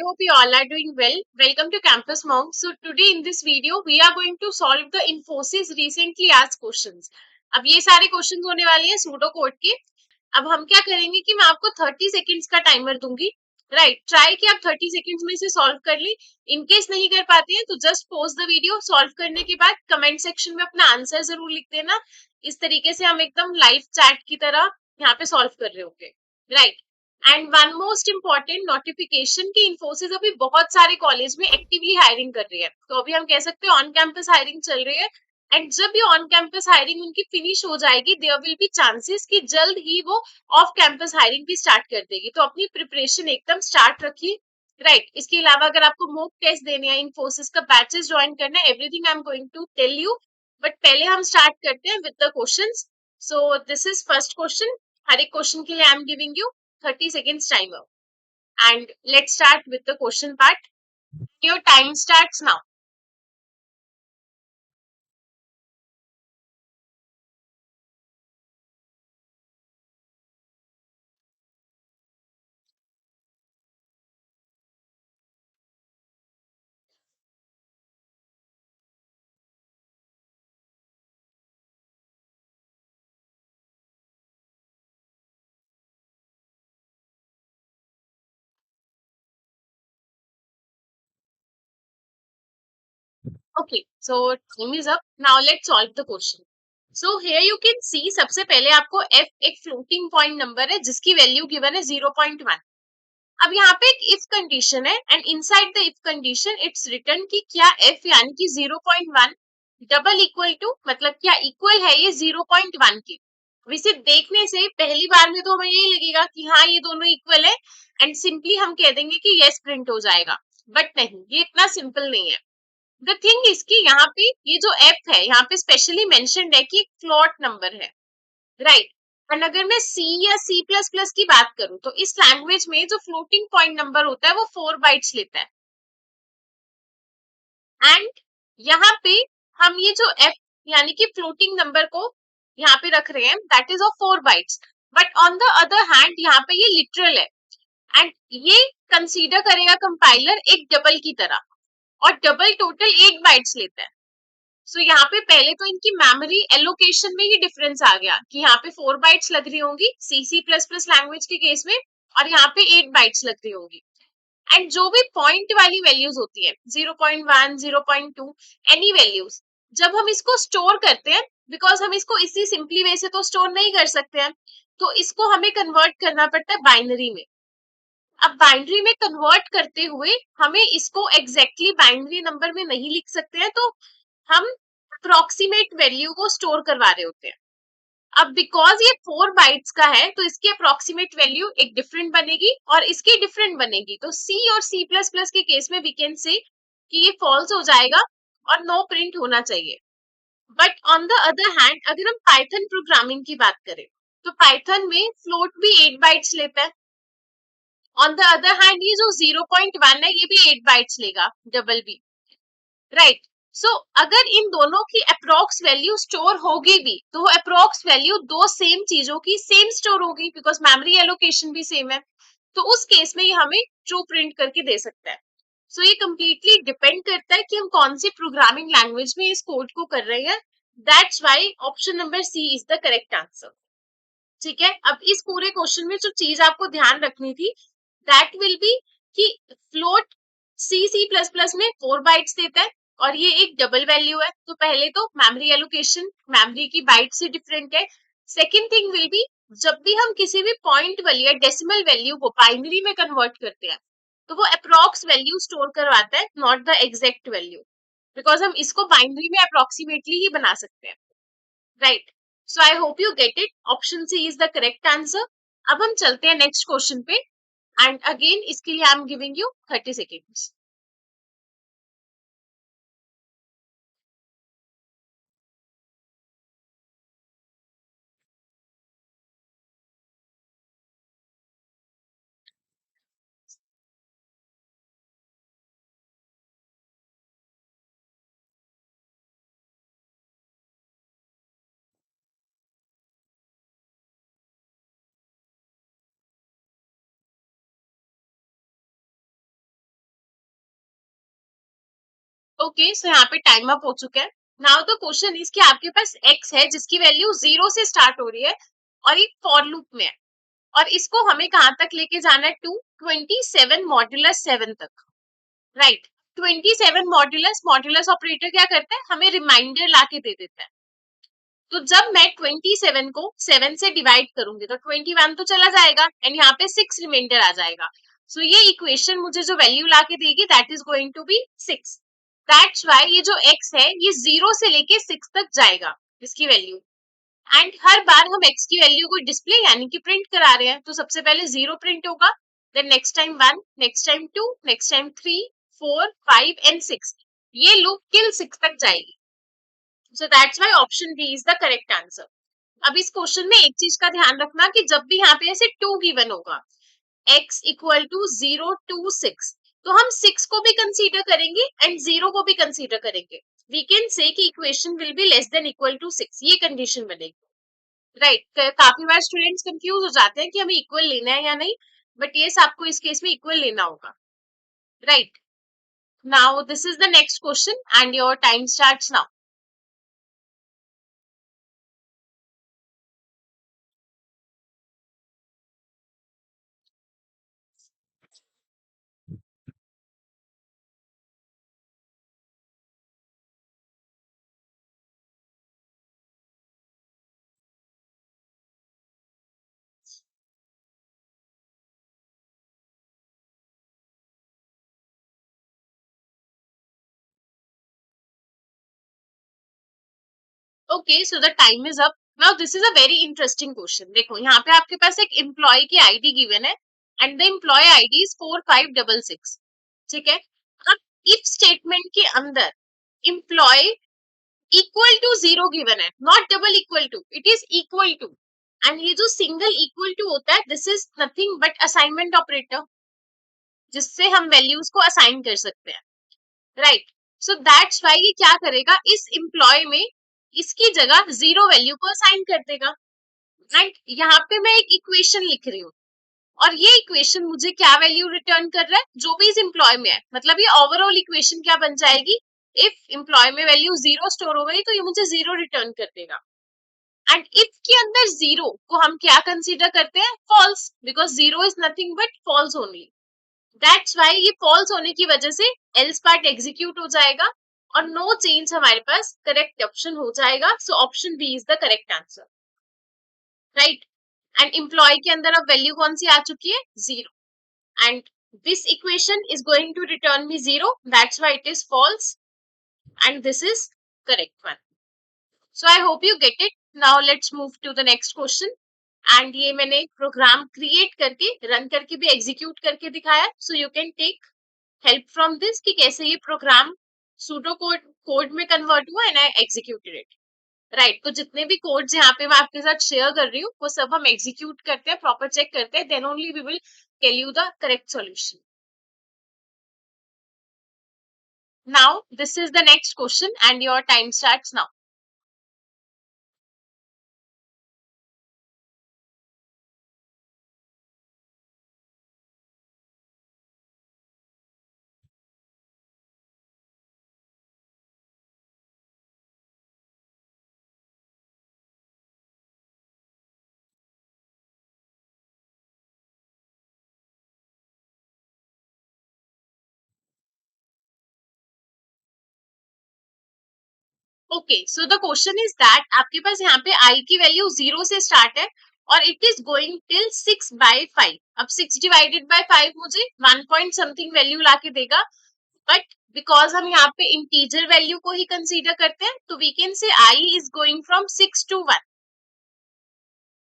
hope you all are doing well. Welcome to Campus Monk. So today in this video, we are going to solve the Infosys recently asked questions. अब ये सारे questions होने वाले हैं pseudo code के. अब हम क्या करेंगे कि मैं आपको 30 सेकेंड्स का टाइमर दूंगी. राइट, ट्राई कि आप 30 सेकेंड्स में से सॉल्व कर ली. इनकेस नहीं कर पाते हैं तो just pause the video. Solve करने के बाद कमेंट सेक्शन में अपना आंसर जरूर लिख देना. इस तरीके से हम एकदम लाइव चैट की तरह यहाँ पे सॉल्व कर रहे होंगे. Right. And one most important notification की इन्फोसिस अभी बहुत सारे कॉलेज में एक्टिवली हायरिंग कर रही है. तो अभी हम कह सकते हैं ऑन कैंपस हायरिंग चल रही है. एंड जब ये ऑन कैंपस हायरिंग उनकी फिनिश हो जाएगी, देयर विल बी चांसेस कि जल्द ही वो ऑफ कैंपस हायरिंग भी स्टार्ट कर देगी. तो अपनी प्रिपरेशन एकदम स्टार्ट रखिए. राइट. इसके अलावा अगर आपको मॉक टेस्ट देने हैं, इन्फोसिस का बैचेस ज्वाइन करना है, everything I am going to tell you. But पहले हम स्टार्ट करते हैं with the questions. So this is first question. हर एक क्वेश्चन के लिए I am giving you 30 seconds timer. And let's start with the question part. Your time starts now. Okay, so time is up. Now let's solve the question. So here you can see सबसे पहले आपको f एक floating point number है जिसकी value given है 0.1. अब यहाँ पे एक if कंडीशन है and inside the if condition it's return कि क्या f यानी कि 0.1 डबल इक्वल टू मतलब क्या इक्वल है ये 0.1 की. वैसे देखने से पहली बार में तो हमें यही लगेगा कि हाँ ये दोनों इक्वल है एंड सिंपली हम कह देंगे कि यस प्रिंट हो जाएगा. बट नहीं, ये इतना सिंपल नहीं है. द थिंग इसकी यहाँ पे ये जो एफ है यहाँ पे स्पेशली मेंशन्ड है कि फ्लोट नंबर है. राइट. एंड अगर मैं सी या सी प्लस प्लस की बात करूं तो इस लैंग्वेज में जो फ्लोटिंग पॉइंट नंबर होता है वो 4 बाइट्स लेता है. एंड यहाँ पे हम ये जो एफ यानी कि फ्लोटिंग नंबर को यहाँ पे रख रहे हैं that is of 4 bytes. But on the other hand यहाँ पे ये लिटरल है एंड ये कंसीडर करेगा कंपाइलर एक डबल की तरह. और डबल टोटल 8 बाइट्स लेता है. सो यहाँ पे पहले तो इनकी मेमोरी एलोकेशन में ही डिफरेंस आ गया कि यहाँ पे 4 बाइट्स लग रही होंगी सी प्लस प्लस लैंग्वेज के केस में और यहाँ पे 8 बाइट्स लग रही होंगी. एंड जो भी पॉइंट वाली वैल्यूज होती है 0.1 0.2 एनी वैल्यूज, जब हम इसको स्टोर करते हैं बिकॉज हम इसको इसी सिंपली वे से तो स्टोर नहीं कर सकते हैं, तो इसको हमें कन्वर्ट करना पड़ता है बाइनरी में. अब बाइनरी में कन्वर्ट करते हुए हमें इसको एग्जैक्टली बाइनरी नंबर में नहीं लिख सकते हैं, तो हम अप्रोक्सीमेट वैल्यू को स्टोर करवा रहे होते हैं. अब बिकॉज ये 4 बाइट्स का है तो इसकी अप्रोक्सीमेट वैल्यू एक डिफरेंट बनेगी और इसकी डिफरेंट बनेगी. तो सी और सी प्लस प्लस के केस में वी कैन से कि ये फॉल्स हो जाएगा और नो प्रिंट होना चाहिए. But on the other hand अगर हम पाइथन प्रोग्रामिंग की बात करें तो पाइथन में फ्लोट भी 8 बाइट्स लेता है. ऑन द अदर हैंड ये जो 0.1 है ये भी 8 बाइट्स लेगा डबल बी. राइट. सो अगर इन दोनों की अप्रोक्स वैल्यू स्टोर होगी भी तो वो अप्रोक्स वैल्यू दो सेम चीजों की सेम स्टोर होगी बिकॉज मेमोरी एलोकेशन भी सेम है. तो उस केस में ये हमें ट्रू प्रिंट करके दे सकता है. सो ये कंप्लीटली डिपेंड करता है कि हम कौन सी प्रोग्रामिंग लैंग्वेज में इस कोड को कर रहे हैं. That's why option number C is the correct answer. ठीक है. अब इस पूरे क्वेश्चन में जो चीज आपको ध्यान रखनी थी दैट विल बी कि फ्लोट सी प्लस प्लस में 4 बाइट्स देता है और ये एक डबल वैल्यू है. तो पहले तो मेमोरी एलोकेशन मेमोरी की बाइट से डिफरेंट है. सेकेंड थिंग विल बी जब भी हम किसी भी पॉइंट वाली या डेसिमल वैल्यू को बाइनरी में कन्वर्ट करते हैं तो वो अप्रोक्स वैल्यू स्टोर करवाता है, not the exact value. Because हम इसको बाइनरी में अप्रोक्सीमेटली ही बना सकते हैं. Right. So I hope you get it. Option C is the correct answer. अब हम चलते हैं नेक्स्ट क्वेश्चन पे एंड अगेन इसके लिए I am giving you 30 seconds. Okay, so यहाँ पे टाइम अप हो चुका है। नाउ द क्वेश्चन इज कि आपके पास x है जिसकी वैल्यू 0 से स्टार्ट हो रही है और एक फॉर लूप में है, और इसको हमें कहाँ तक लेके जाना है, टू 27 मॉड्यूलस 7 तक, राइट। 27 मॉड्यूलस, मॉड्यूलस ऑपरेटर क्या करता है, हमें रिमाइंडर ला के दे देता है। तो जब मैं 27 को 7 से डिवाइड करूंगी तो 21 तो चला जाएगा एंड यहाँ पे 6 रिमाइंडर आ जाएगा। सो ये इक्वेशन मुझे जो वैल्यू ला के देगी that is going to be 6। That's why ये जो x है ये 0 से लेके 6 तक जाएगा इसकी वैल्यू। एंड हर बार हम x की वैल्यू को डिस्प्ले यानी कि प्रिंट करा रहे हैं, तो सबसे पहले 0 प्रिंट होगा, then next time 1, next time 2, next time 3, 4, 5 and 6। ये लूप टिल 6 तक जाएगी। So that's why option B is the correct answer. अब इस क्वेश्चन में एक चीज का ध्यान रखना कि जब भी यहाँ पे ऐसे 2 गिवन होगा, x इक्वल टू 0 टू 6, तो हम 6 को भी कंसीडर करेंगे एंड 0 को भी कंसीडर करेंगे। वी कैन से कि equation will be less than equal to 6, ये कंडीशन बनेगी, राइट। काफी बार स्टूडेंट्स कंफ्यूज हो जाते हैं कि हमें इक्वल लेना है या नहीं, बट ये आपको इस केस में इक्वल लेना होगा, right. Now this is the next question and your time starts now. Okay, so the time is up. Now this is a very interesting question. देखो यहाँ पे आपके पास एक एम्प्लॉय की आईडी गिवन है and the employ ID is 4566, ठीक है। अब इफ स्टेटमेंट के अंदर एम्प्लॉय इक्वल टू 0 गिवन है, not double equal to, it is equal to. And ये जो सिंगल इक्वल टू होता है this is nothing but assignment operator, जिससे हम वैल्यूज को असाइन कर सकते हैं, राइट। सो दैट्स वाई ये क्या करेगा, इस एम्प्लॉय में इसकी जगह 0 वैल्यू को असाइन कर देगा। एंड यहाँ पे मैं एक इक्वेशन लिख रही हूँ और ये इक्वेशन मुझे क्या वैल्यू रिटर्न कर रहा है, जो भी इस एम्प्लॉय में है, मतलब ये ओवरऑल इक्वेशन क्या बन जाएगी, इफ एम्प्लॉय में वैल्यू 0 स्टोर हो गई तो ये मुझे 0 रिटर्न कर देगा। एंड इफ के अंदर 0 को हम क्या कंसीडर करते हैं, false, because 0 is nothing but false only. That's why ये फॉल्स होने की वजह से एल्स पार्ट एग्जीक्यूट हो जाएगा और नो चेंज हमारे पास करेक्ट ऑप्शन हो जाएगा। So option B is the correct answer, right. And employ के अंदर अब वैल्यू कौन सी आ चुकी है, 0, and this equation is going to return me 0, that's why it is false and this is correct one. So I hope you get it. Now let's move to the next question. And ये मैंने program create करके run करके भी execute करके दिखाया, so you can take help from this कि कैसे ये प्रोग्राम सूडो कोड में कन्वर्ट हुआ and I executed it, right. तो जितने भी कोड्स यहाँ पे मैं आपके साथ शेयर कर रही हूँ वो सब हम एग्जीक्यूट करते हैं, प्रॉपर चेक करते हैं, then only we will tell you the correct solution. Now this is the next question and your time starts now. Okay, so the question is that आपके पास यहाँ पे आई की वैल्यू 0 से स्टार्ट है और इट इज गोइंग टिल 6/5। अब 6 divided by 5 मुझे 1 पॉइंट समथिंग वैल्यू ला के देगा, बट बिकॉज हम यहाँ पे इंटीजर वैल्यू को ही कंसीडर करते हैं तो we can say I is going from 6 to 1।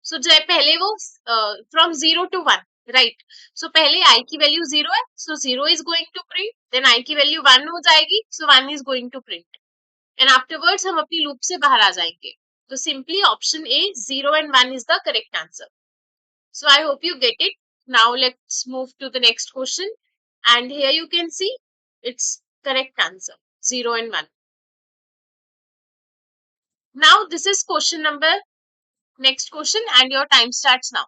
So जो है पहले वो फ्रॉम 0 to 1, राइट। सो पहले आई की वैल्यू 0 है, so 0 is going to print, then I की वैल्यू 1 हो जाएगी, so 1 is going to print and afterwards हम अपनी लूप से बाहर आ जाएंगे। तो simply option A 0 and 1 is the correct answer. So I hope you get it. Now let's move to the next question. And here you can see it's correct answer, 0 and 1. Now this is question number, next question and your time starts now.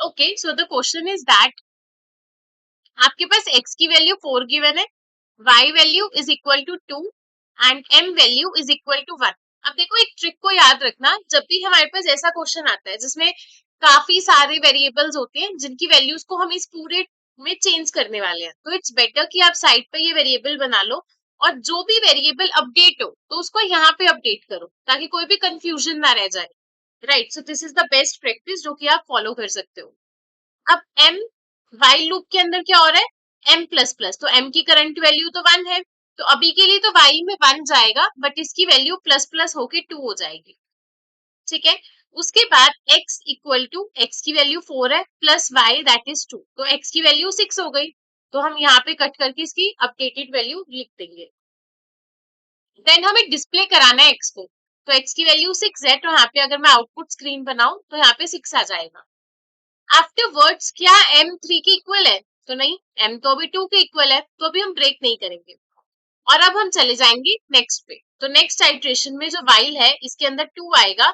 Okay, so the question is that आपके पास x की value 4 given है, y value is equal to 2 and m value is equal to 1। अब देखो एक trick को याद रखना, जब भी हमारे पास ऐसा क्वेश्चन आता है जिसमें काफी सारे वेरिएबल्स होते हैं जिनकी वैल्यूज को हम इस पूरे में चेंज करने वाले हैं, तो इट्स बेटर कि आप साइड पे ये वेरिएबल बना लो और जो भी वेरिएबल अपडेट हो तो उसको यहाँ पे अपडेट करो ताकि कोई भी कंफ्यूजन ना रह जाए। Right, so this is the best practice जो कि आप फॉलो कर सकते हो। अब m while लूप के अंदर क्या हो रहा है, m प्लस प्लस, तो m की करंट वैल्यू तो 1 है, तो अभी के लिए तो y में 1 जाएगा बट इसकी वैल्यू प्लस प्लस होके 2 हो जाएगी। ठीक है, उसके बाद x इक्वल टू x की वैल्यू 4 है प्लस y दैट इज 2, तो x की वैल्यू 6 हो गई, तो हम यहाँ पे कट करके इसकी अपडेटेड वैल्यू लिख देंगे। देन हमें डिस्प्ले कराना है x को, तो x की वैल्यू 6 है, तो यहाँ पे अगर मैं आउटपुट स्क्रीन बनाऊं तो यहाँ पे 6 आ जाएगा। आफ्टरवर्ड्स क्या m 3 के इक्वल है, तो नहीं, m तो अभी 2 के इक्वल है, तो अभी हम ब्रेक नहीं करेंगे और अब हम चले जाएंगे नेक्स्ट पे। तो नेक्स्ट आइट्रेशन में जो while है इसके अंदर 2 आएगा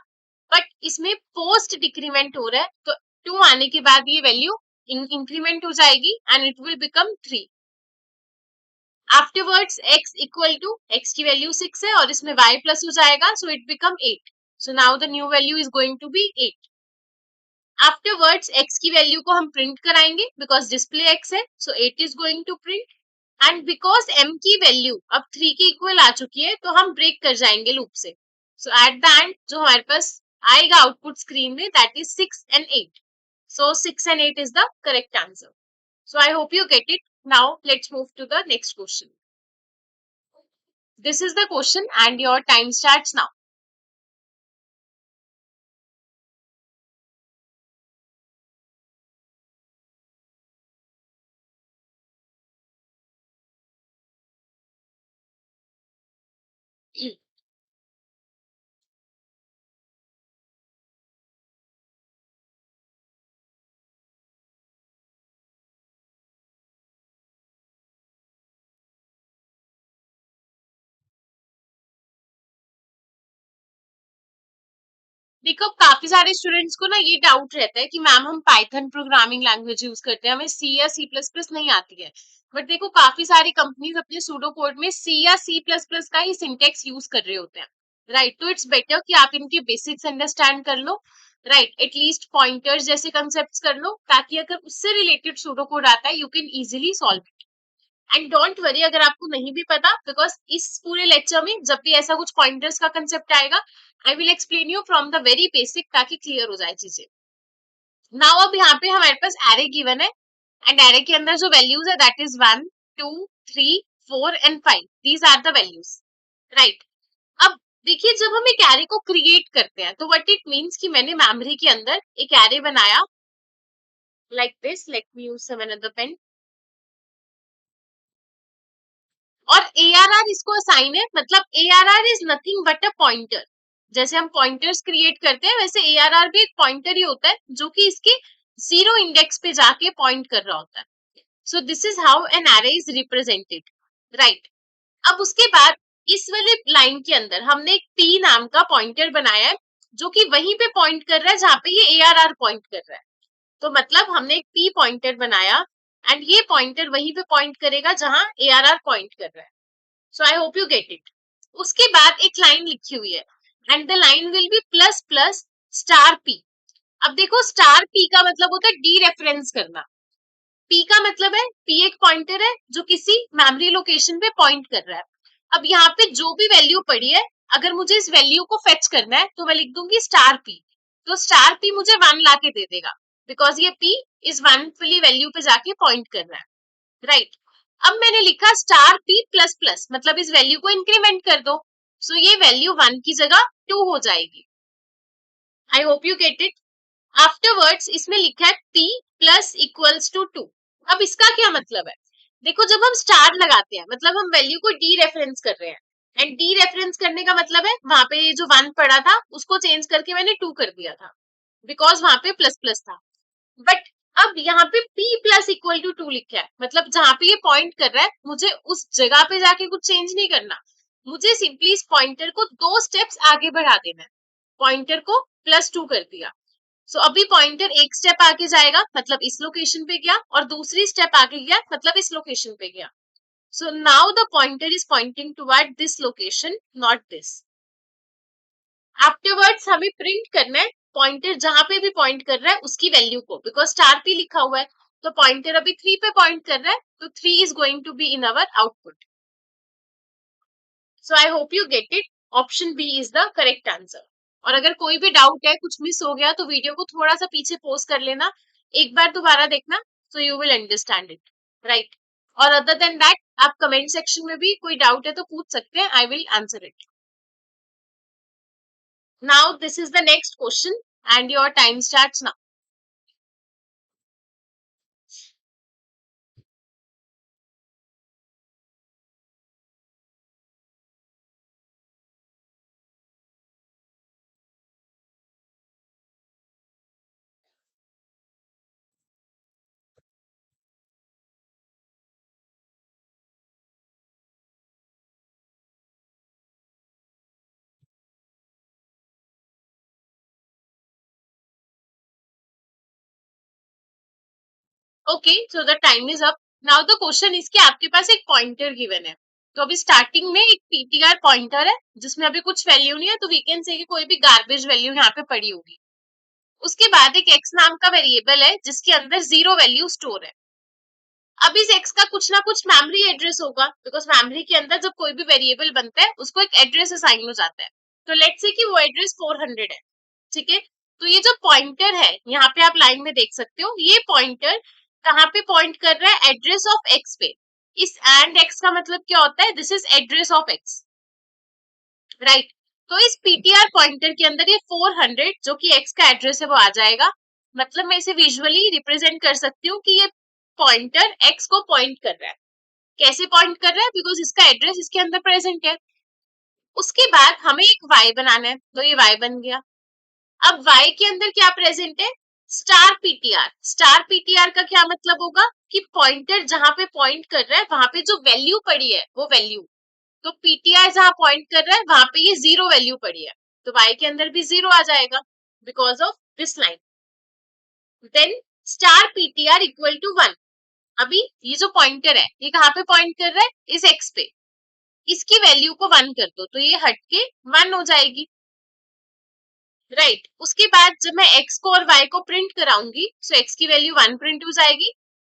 बट इसमें पोस्ट डिक्रीमेंट हो रहा है, तो 2 आने के बाद ये वैल्यू इंक्रीमेंट हो जाएगी and it will become 3। Afterwards x equal to x की वैल्यू 6 है और इसमें y प्लस हो जाएगा, so it become 8। So now the new value is going to be 8। Afterwards x की वैल्यू को हम प्रिंट कराएंगे बिकॉज डिस्प्ले x है, so 8 is going to print and because m की वैल्यू अब 3 के इक्वल आ चुकी है तो हम ब्रेक कर जाएंगे लूप से। सो एट द एंड जो हमारे पास आएगा आउटपुट स्क्रीन में that is 6 and 8। So 6 and 8 is the correct answer. So I hope you get it. Now let's move to the next question. This is the question and your time starts now. देखो काफी सारे students को ना ये doubt रहता है कि ma'am हम पाइथन प्रोग्रामिंग लैंग्वेज यूज करते हैं, हमें सी या सी प्लस प्लस नहीं आती है। बट देखो काफी सारी कंपनीज अपने सूडो कोड में सी या सी प्लस प्लस का ही सिंटेक्स यूज कर रहे होते हैं। राइट, तो इट्स बेटर कि आप इनके बेसिक्स अंडरस्टैंड कर लो। राइट, एटलीस्ट पॉइंटर्स जैसे कंसेप्ट कर लो ताकि अगर उससे रिलेटेड सूडो कोड आता है you can easily solve it. And don't worry अगर आपको नहीं भी पता, बिकॉज इस पूरे लेक्चर में जब भी ऐसा कुछ पॉइंटर्स का कंसेप्ट आएगा I will explain you from the very basic ताकि क्लियर हो जाए चीजें। नाउ अब यहाँ पे हमारे पास एरे गिवन है एंड एरे के अंदर जो वैल्यूज है that is 1 2 3 4 and 5, these are the values. Right, अब देखिए जब हम एक एरे को क्रिएट करते हैं तो व्हाट इट मीन्स कि मैंने मेमोरी के अंदर एक एरे बनाया like this, let me use some another pen, और ARR इसको असाइन है, मतलब ARR is nothing but a pointer. जैसे हम पॉइंटर्स क्रिएट करते हैं वैसे ARR भी एक पॉइंटर ही होता है जो कि इसके 0 इंडेक्स पे जाके पॉइंट कर रहा होता है। So this is how an array is represented. Right, अब उसके बाद इस वाले लाइन के अंदर हमने एक P नाम का पॉइंटर बनाया है जो कि वहीं पे पॉइंट कर रहा है जहां पे ये ARR पॉइंट कर रहा है। तो मतलब हमने एक P पॉइंटर बनाया एंड ये पॉइंटर वहीं पे पॉइंट करेगा जहां ARR पॉइंट कर रहा है। So I hope you get it. उसके बाद एक लाइन लिखी हुई है and the line will be plus plus star P. अब देखो स्टार पी का मतलब होता है डी रेफरेंस करना। पी का मतलब है पी एक पॉइंटर है जो किसी मेमोरी लोकेशन पे पॉइंट कर रहा है। अब यहाँ पे जो भी वैल्यू पड़ी है अगर मुझे इस वैल्यू को फेच करना है तो मैं लिख दूंगी स्टार पी, तो स्टार पी मुझे 1 ला के दे देगा बिकॉज ये पी इस 1 वाली वैल्यू पे जाके पॉइंट कर रहा है। राइट, अब मैंने लिखा स्टार पी प्लस प्लस, मतलब इस वैल्यू को इंक्रीमेंट कर दो, सो ये वैल्यू 1 की जगह 2 हो जाएगी। आई hope you get it. Afterwards इसमें लिखा है p प्लस इक्वल्स टू 2। अब इसका क्या मतलब है, देखो जब हम स्टार लगाते हैं मतलब हम वैल्यू को डी रेफरेंस कर रहे हैं एंड डी रेफरेंस करने का मतलब है वहां पे जो 1 पड़ा था उसको चेंज करके मैंने 2 कर दिया था बिकॉज वहां पे प्लस प्लस था। बट अब यहाँ पे p प्लस इक्वल टू 2 लिखा है, मतलब जहां पे ये पॉइंट कर रहा है मुझे उस जगह पे जाके कुछ चेंज नहीं करना, मुझे सिंपली इस पॉइंटर को 2 स्टेप्स आगे बढ़ा देना है। पॉइंटर को +2 कर दिया, सो अभी पॉइंटर एक स्टेप आगे जाएगा, मतलब इस लोकेशन पे गया, और दूसरी स्टेप आगे गया, मतलब इस लोकेशन पे गया. So now the pointer is pointing toward this location, not this. Afterwards हमें प्रिंट करना है पॉइंटर जहां पे भी पॉइंट कर रहा है उसकी वैल्यू को, बिकॉज स्टार पी लिखा हुआ है, तो पॉइंटर अभी 3 पे पॉइंट कर रहा है, तो 3 is going to be in our output. So I hope you get it. Option B is the correct answer. और अगर कोई भी डाउट है, कुछ मिस हो गया, तो वीडियो को थोड़ा सा पीछे पॉज कर लेना, एक बार दोबारा देखना, so you will understand it, right? और अदर देन दैट आप कमेंट सेक्शन में भी कोई डाउट है तो पूछ सकते हैं, I will answer it. Now this is the next question and your time starts now. Okay, so the time is up. Now the question is कि आपके पास एक पॉइंटर गिवन है, तो अभी स्टार्टिंग में एक ptr पॉइंटर है जिसमें अभी कुछ वैल्यू नहीं है, तो वी कैन से कि कोई भी गार्बेज वैल्यू यहाँ पे पड़ी होगी. उसके बाद एक x नाम का वेरिएबल है जिसके अंदर 0 वैल्यू स्टोर है. अब इस x का कुछ ना कुछ मेमोरी एड्रेस होगा, बिकॉज मेमोरी के अंदर जब कोई भी वेरिएबल बनता है उसको एक एड्रेस असाइन हो जाता है. तो लेट्स से कि वो एड्रेस 400 है, ठीक है. तो ये जो पॉइंटर है, यहाँ पे आप लाइन में देख सकते हो, ये पॉइंटर कहाँ पे पॉइंट कर रहा है? एड्रेस ऑफ एक्स पे. इस एंड एक्स का मतलब क्या होता है? This is address of x, right. तो इस पीटीआर पॉइंटर के अंदर ये 400 जो कि एक्स का एड्रेस है वो आ जाएगा. मतलब मैं इसे विजुअली रिप्रेजेंट कर सकती हूँ कि ये पॉइंटर एक्स को पॉइंट कर रहा है. कैसे पॉइंट कर रहा है? बिकॉज इसका एड्रेस इसके अंदर प्रेजेंट है. उसके बाद हमें एक वाई बनाना है, तो ये वाई बन गया. अब y के अंदर क्या प्रेजेंट है? Star PTR. स्टार पीटीआर का क्या मतलब होगा कि पॉइंटर जहां पे पॉइंट कर रहा है वहां पे जो वैल्यू पड़ी है वो वैल्यू. तो पीटीआर जहां पॉइंट कर रहा है वहां पे ये 0 वैल्यू पड़ी है, तो y के अंदर भी 0 आ जाएगा because of this line. Then star PTR equal to 1. अभी ये जो पॉइंटर है ये कहाँ पे पॉइंट कर रहा है? इस x पे. इसकी वैल्यू को 1 कर दो तो ये हट के 1 हो जाएगी, राइट. उसके बाद जब मैं x को और y को प्रिंट कराऊंगी, सो x की वैल्यू 1 प्रिंट हो जाएगी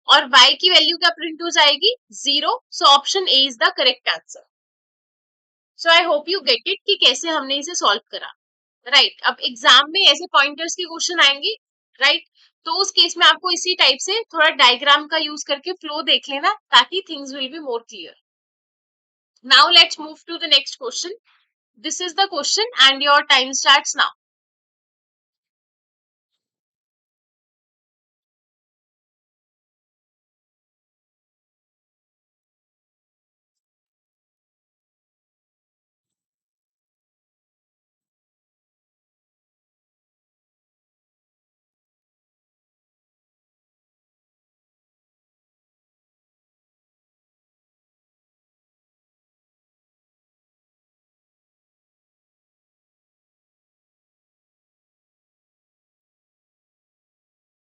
और y की वैल्यू क्या प्रिंट हो जाएगी? 0. So option A is the correct answer. So I hope you get it कि कैसे हमने इसे सॉल्व करा, राइट. अब एग्जाम में ऐसे पॉइंटर्स के क्वेश्चन आएंगे, राइट. तो उस केस में आपको इसी टाइप से थोड़ा डायग्राम का यूज करके फ्लो देख लेना ताकि things will be more clear. Now let's move to the next question. This is the question and your time starts now.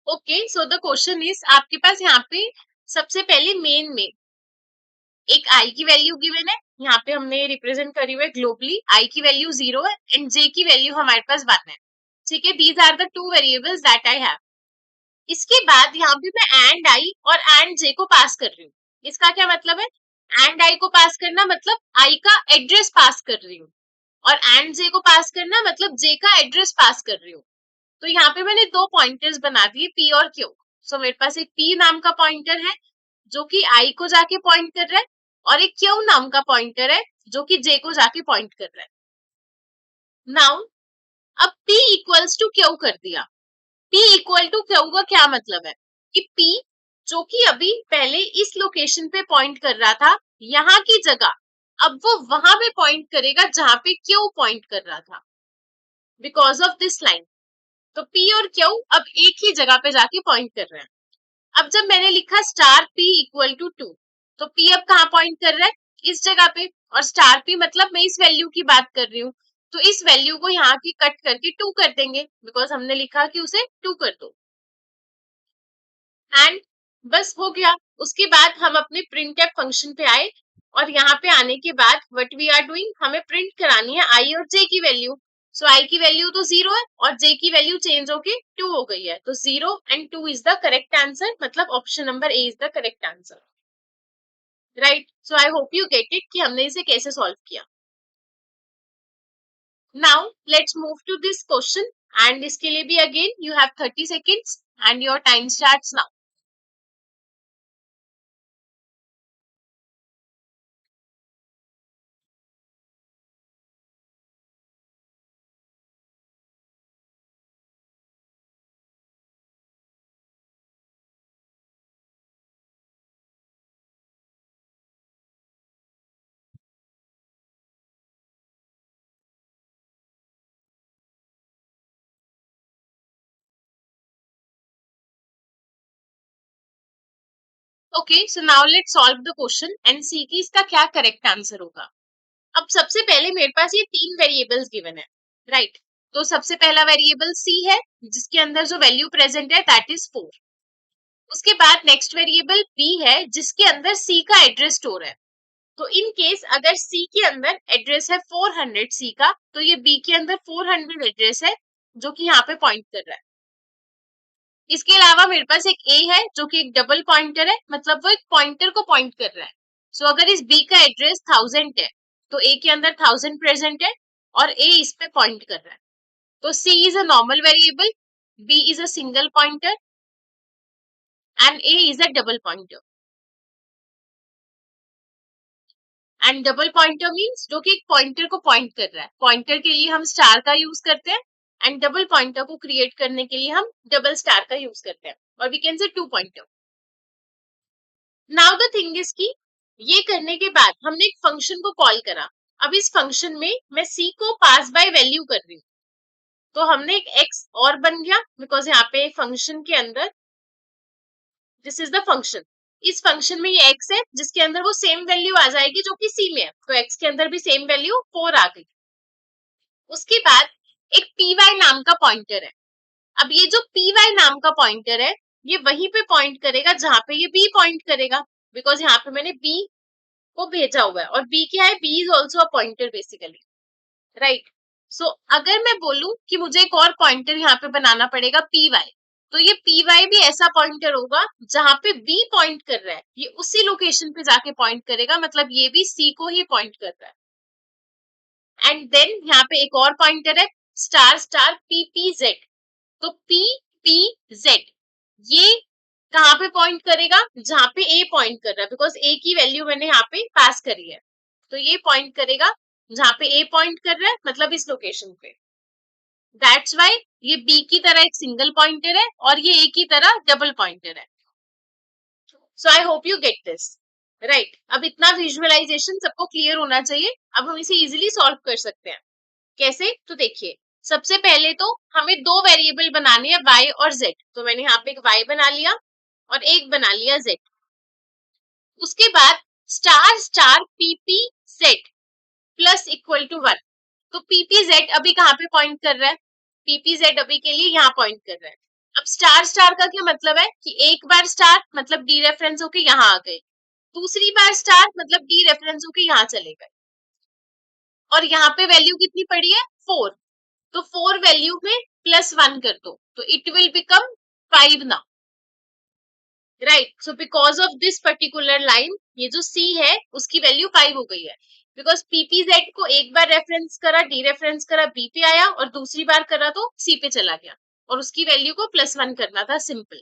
Okay, so the question is आपके पास यहाँ पे सबसे पहले मेन में एक आई की वैल्यू गिवन है, यहाँ पे हमने रिप्रेजेंट करी हुई है ग्लोबली. आई की वैल्यू 0 है एंड जे की वैल्यू हमारे पास 1 है, ठीक है. These are the two variables that I have. इसके बाद यहाँ पे मैं एंड आई और एंड जे को पास कर रही हूँ. इसका क्या मतलब है? एंड आई को पास करना मतलब आई का एड्रेस पास कर रही हूँ, और एंड जे को पास करना मतलब जे का एड्रेस पास कर रही हूँ. तो यहाँ पे मैंने दो पॉइंटर्स बना दिए, पी और क्यू. सो मेरे पास एक पी नाम का पॉइंटर है जो कि आई को जाके पॉइंट कर रहा है, और एक क्यू नाम का पॉइंटर है जो कि जे को जाके पॉइंट कर रहा है. नाउ अब P इक्वल्स टू क्यू कर दिया. P इक्वल टू क्यू का क्या मतलब है कि P जो कि अभी पहले इस लोकेशन पे पॉइंट कर रहा था, यहाँ की जगह अब वो वहां पे पॉइंट करेगा जहां पे क्यू पॉइंट कर रहा था बिकॉज ऑफ दिस लाइन. तो P और Q अब एक ही जगह पे जाके पॉइंट कर रहे हैं. अब जब मैंने लिखा स्टार P इक्वल टू 2, तो P अब कहाँ पॉइंट कर रहा है? इस जगह पे. और स्टार P मतलब मैं इस वैल्यू की बात कर रही हूँ, तो इस वैल्यू को यहाँ की कट करके 2 कर देंगे, बिकॉज हमने लिखा कि उसे 2 कर दो, एंड बस हो गया। उसके बाद हम अपने प्रिंट एफ फंक्शन पे आए, और यहाँ पे आने के बाद व्हाट वी आर डूइंग, हमें प्रिंट करानी है आई और जे की वैल्यू। सो आई की वैल्यू तो 0 है और जे की वैल्यू चेंज होके 2 हो गई है, तो 0 and 2 is the correct answer, मतलब option number A is the correct answer, right. So I hope you get it कि हमने इसे कैसे सॉल्व किया। Now let's move to this question, and इसके लिए भी again you have 30 seconds and your time starts now. Okay, so now let's solve the question and see की इसका क्या करेक्ट आंसर होगा। अब सबसे पहले मेरे पास ये 3 वेरिएबल्स गिवन है, राइट। तो सबसे पहला वेरिएबल सी है, जिसके अंदर जो वैल्यू प्रेजेंट है दैट इज 4। उसके बाद नेक्स्ट वेरिएबल बी है, जिसके अंदर सी का एड्रेस स्टोर है। तो इन केस अगर सी के अंदर एड्रेस है 400 सी का, तो ये बी के अंदर 400 एड्रेस है, जो कि यहाँ पे पॉइंट कर रहा है। इसके अलावा मेरे पास एक ए है, जो कि एक डबल पॉइंटर है, मतलब वो एक पॉइंटर को पॉइंट कर रहा है। सो अगर इस बी का एड्रेस 1000 है, तो ए के अंदर 1000 प्रेजेंट है और ए इस पे पॉइंट कर रहा है। तो C is a normal variable, B is a single pointer and A is a double pointer. And double pointer means जो कि एक पॉइंटर को पॉइंट कर रहा है। पॉइंटर के लिए हम स्टार का यूज करते हैं, एंड डबल पॉइंटर को क्रिएट करने के लिए हम डबल स्टार का यूज करते हैं, और we can say 2 pointer. Now the thing is की ये करने के बाद हमने एक फंक्शन को कॉल करा। अब इस फंक्शन में मैं सी को पास बाय वैल्यू कर रही हूँ, तो हमने एक एक्स और बन गया, बिकॉज यहाँ पे फंक्शन के अंदर दिस इज द फंक्शन। इस फंक्शन में ये एक्स है, जिसके अंदर वो सेम वैल्यू आ जाएगी जो कि सी में है, तो एक्स के अंदर भी सेम वैल्यू 4 आ गई। उसके बाद एक पी वाई नाम का पॉइंटर है। अब ये जो पी वाई नाम का पॉइंटर है, ये वहीं पे पॉइंट करेगा जहां पे ये बी पॉइंट करेगा, बिकॉज यहाँ पे मैंने बी को भेजा हुआ है, और बी क्या है, B is also a pointer basically, right. So अगर मैं बोलूं कि मुझे एक और पॉइंटर यहाँ पे बनाना पड़ेगा पी वाई, तो ये पी वाई भी ऐसा पॉइंटर होगा जहां पे बी पॉइंट कर रहा है, ये उसी लोकेशन पे जाके पॉइंट करेगा, मतलब ये भी सी को ही पॉइंट कर रहा है। एंड देन यहाँ पे एक और पॉइंटर है star star P P Z. तो पी पी जेड ये कहाँ पे पॉइंट करेगा, जहां पे ए पॉइंट कर रहा है, बिकॉज ए की वैल्यू मैंने यहाँ पे पास करी है, तो ये पॉइंट करेगा जहां पे ए पॉइंट कर रहा है, मतलब इस लोकेशन पे। दैट्स वाई ये बी की तरह एक सिंगल पॉइंटर है और ये ए की तरह डबल पॉइंटर है। So I hope you get this, right. अब इतना विजुअलाइजेशन सबको क्लियर होना चाहिए। अब हम इसे इजिली सॉल्व कर सकते हैं। कैसे, तो देखिए, सबसे पहले तो हमें 2 वेरिएबल बनाने हैं y और z। तो मैंने यहाँ पे एक y बना लिया और एक बना लिया z। उसके बाद star star PP Z plus equal to 1। तो पीपी जेड अभी कहाँ पे पॉइंट कर रहा है, पीपी जेड अभी के लिए यहाँ पॉइंट कर रहा है। अब स्टार स्टार का क्या मतलब है कि एक बार स्टार मतलब डी रेफरेंस होके यहाँ आ गए, दूसरी बार स्टार मतलब डी रेफरेंस होके यहाँ चले गए, और यहाँ पे वैल्यू कितनी पड़ी है 4। तो 4 वैल्यू में +1 कर दो, तो it will become 5 now, right. So because of this particular line, ये जो सी है उसकी वैल्यू 5 हो गई है, बिकॉज पीपीजेड को एक बार रेफरेंस करा, डी रेफरेंस करा, बी पे आया, और दूसरी बार करा तो सी पे चला गया, और उसकी वैल्यू को +1 करना था, simple.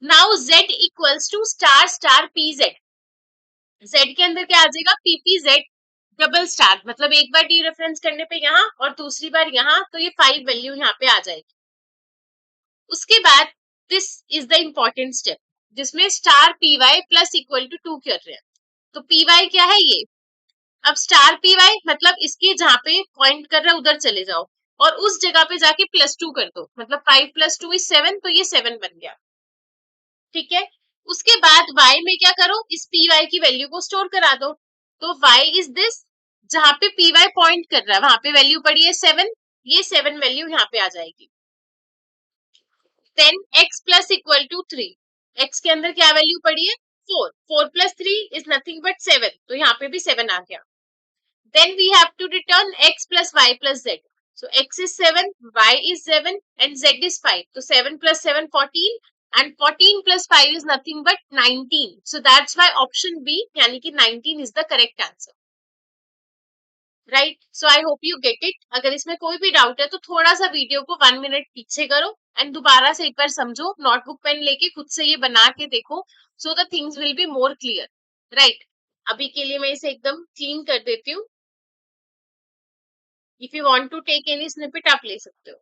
Now z equals to star star P Z. Z के अंदर क्या आ जाएगा, पीपीजेड डबल स्टार, मतलब एक बार डी रेफरेंस करने पे यहाँ और दूसरी बार यहाँ, तो ये 5 वैल्यू यहाँ पे आ जाएगी। उसके बाद this is the important step, जिसमें star P Y plus equal to 2 कर रहे हैं। तो पी वाई क्या है ये, अब स्टार पी वाई मतलब इसके जहां पे पॉइंट कर रहा है उधर चले जाओ, और उस जगह पे जाके +2 कर दो, मतलब 5 + 2 = 7, तो ये 7 बन गया, ठीक है। उसके बाद y में क्या करो, इस पी वाई की वैल्यू को स्टोर करा दो। तो y इज दिस, जहां पे पी वाई पॉइंट कर रहा है वहां पे वैल्यू पड़ी है 7, ये 7 वैल्यू यहाँ पे आ जाएगी। Then x plus equal to 3, x के अंदर क्या वैल्यू पड़ी है 4, 4 प्लस 3 इज नथिंग बट 7, तो यहाँ पे भी 7 आ गया। Then we have to return x plus y plus z. So x is 7, y is 7 and z is 5. So 7 plus 7, 14 and 14 plus 5 is nothing but 19. So that's why option B यानी कि 19 is the correct answer. Right? So I hope you get it. अगर इसमें कोई भी doubt है तो थोड़ा सा वीडियो को 1 मिनट पीछे करो एंड दोबारा से एक बार समझो, नोटबुक पेन लेके खुद से ये बना के देखो, so the things will be more clear. Right, अभी के लिए मैं इसे एकदम क्लीन कर देती हूँ। If you want to take any snippet आप ले सकते हो।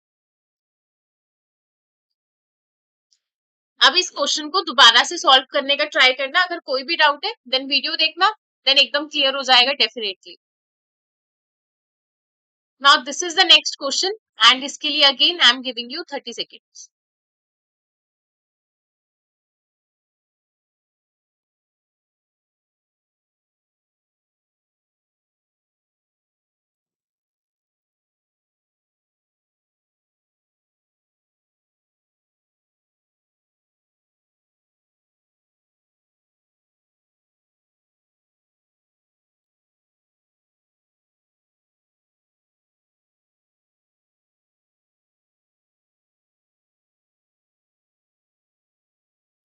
अब इस क्वेश्चन को दोबारा से सॉल्व करने का ट्राई करना, अगर कोई भी डाउट है देन वीडियो देखना, देन एकदम क्लियर हो जाएगा definitely. Now this is the next question and इसके लिए again I am giving you 30 seconds.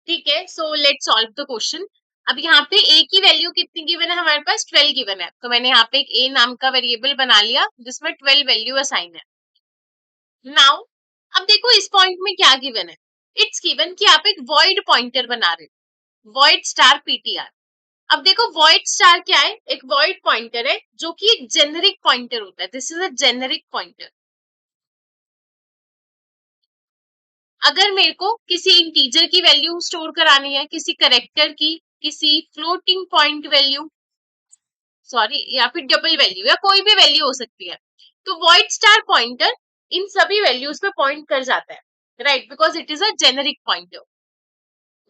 ठीक है, so let's solve the question. अब यहाँ पे a की वैल्यू कितनी गिवन है हमारे पास 12 गिवन है, तो मैंने यहाँ पे एक a नाम का वेरिएबल बना लिया जिसमें 12 वैल्यू असाइन है। नाउ अब देखो इस पॉइंट में क्या गिवन है, इट्स गिवन कि आप एक वॉइड पॉइंटर बना रहे हो, वॉइड स्टार पीटीआर। अब देखो वॉइड स्टार क्या है, एक वॉइड पॉइंटर है जो कि एक जेनेरिक पॉइंटर होता है, this is a generic pointer. अगर मेरे को किसी इंटीजर की वैल्यू स्टोर करानी है, किसी करेक्टर की, किसी फ्लोटिंग पॉइंट वैल्यू, सॉरी, या फिर डबल वैल्यू या कोई भी वैल्यू हो सकती है, तो वॉइड स्टार पॉइंटर इन सभी वैल्यूज पे पॉइंट कर जाता है, right, because it is a generic pointer.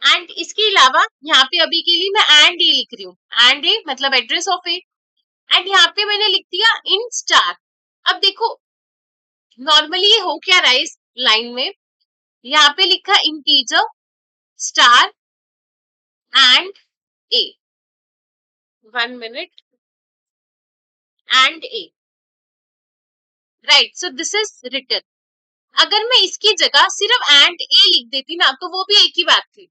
And इसके अलावा यहाँ पे अभी के लिए मैं एंड ए लिख रही हूँ, एंड ए मतलब एड्रेस ऑफ ए, एंड यहाँ पे मैंने लिख दिया इन स्टार। अब देखो नॉर्मली ये हो क्या रहा है इस लाइन में, यहाँ पे लिखा integer star and A, 1 minute, and A, right, so this is written. अगर मैं इसकी जगह सिर्फ एंड ए लिख देती ना तो वो भी एक ही बात थी,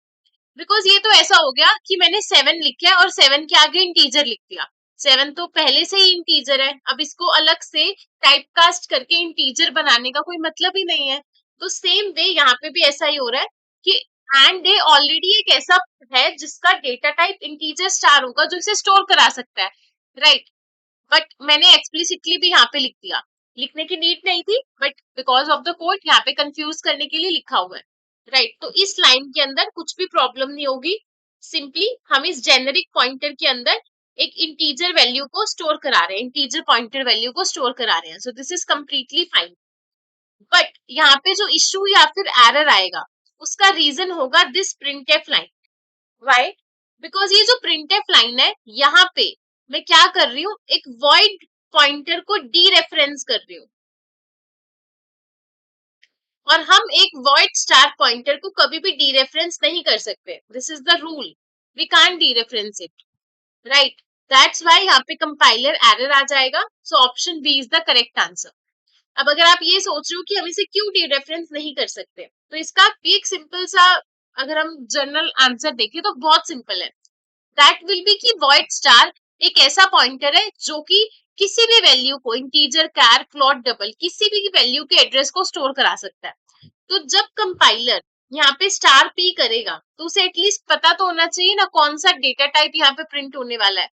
बिकॉज ये तो ऐसा हो गया कि मैंने 7 लिखा है और 7 के आगे इंटीजर लिख दिया। 7 तो पहले से ही इंटीजर है, अब इसको अलग से टाइप कास्ट करके इंटीजर बनाने का कोई मतलब ही नहीं है। तो सेम वे यहाँ पे भी ऐसा ही हो रहा है कि एंड ए ऑलरेडी एक ऐसा है जिसका डेटा टाइप इंटीजर स्टार होगा जो इसे स्टोर करा सकता है, राइट, बट मैंने एक्सप्लिसिटली भी यहाँ पे लिख दिया, लिखने की नीड नहीं थी, but because of the code यहाँ पे कंफ्यूज करने के लिए लिखा हुआ है, राइट। तो इस लाइन के अंदर कुछ भी प्रॉब्लम नहीं होगी, सिंपली हम इस जेनेरिक पॉइंटर के अंदर एक इंटीजर वैल्यू को स्टोर करा रहे हैं, इंटीजर पॉइंटर वैल्यू को स्टोर करा रहे हैं, सो this is completely fine. But यहाँ पे जो इश्यू या फिर एरर आएगा उसका रीजन होगा this printf line. Why? Because ये जो प्रिंटफ लाइन है यहाँ पे मैं क्या कर रही हूँ, एक वॉइड पॉइंटर को डी रेफरेंस कर रही हूँ, और हम एक वॉइड स्टार पॉइंटर को कभी भी डी रेफरेंस नहीं कर सकते, this is the rule, we can't dereference it, right. That's why यहाँ पे कंपाइलर एरर आ जाएगा, so option B is the correct answer. अब अगर आप ये सोच रहे हो कि हम इसे क्यों डी रेफरेंस नहीं कर सकते, तो इसका भी एक सिंपल सा, अगर हम जनरल आंसर देखें तो बहुत सिंपल है, दैट विल बी कि वॉइड स्टार एक ऐसा पॉइंटर है जो कि किसी भी वैल्यू को, इंटीजर, कैर, फ्लोट, डबल, किसी भी वैल्यू के एड्रेस को स्टोर करा सकता है। तो जब कंपाइलर यहाँ पे स्टार पी करेगा तो उसे एटलीस्ट पता तो होना चाहिए ना कौन सा डेटा टाइप यहाँ पे प्रिंट होने वाला है।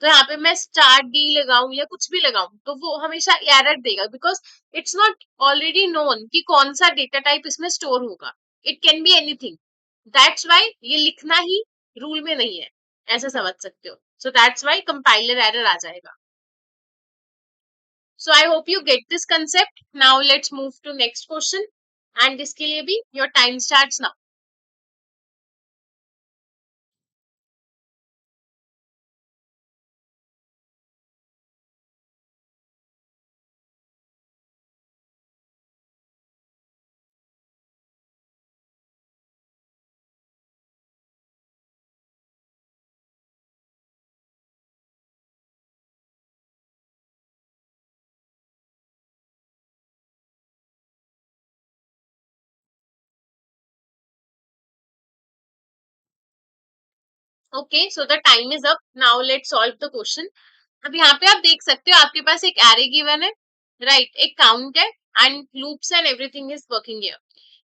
तो यहाँ पे मैं स्टार डी लगाऊं या कुछ भी लगाऊं तो वो हमेशा एरर देगा, because it's not already known कि कौन सा डेटा टाइप इसमें स्टोर होगा, it can be anything. That's why ये लिखना ही रूल में नहीं है, ऐसा समझ सकते हो। So that's why compiler error आ जाएगा। So I hope you get this concept. Now let's move to next question and इसके लिए भी your time starts now. Okay, so the time is up, now let's solve the question. अब यहाँ पे आप देख सकते हो आपके पास एक एरे गिवन है, राइट, एक काउंट है and loops and everything is working here.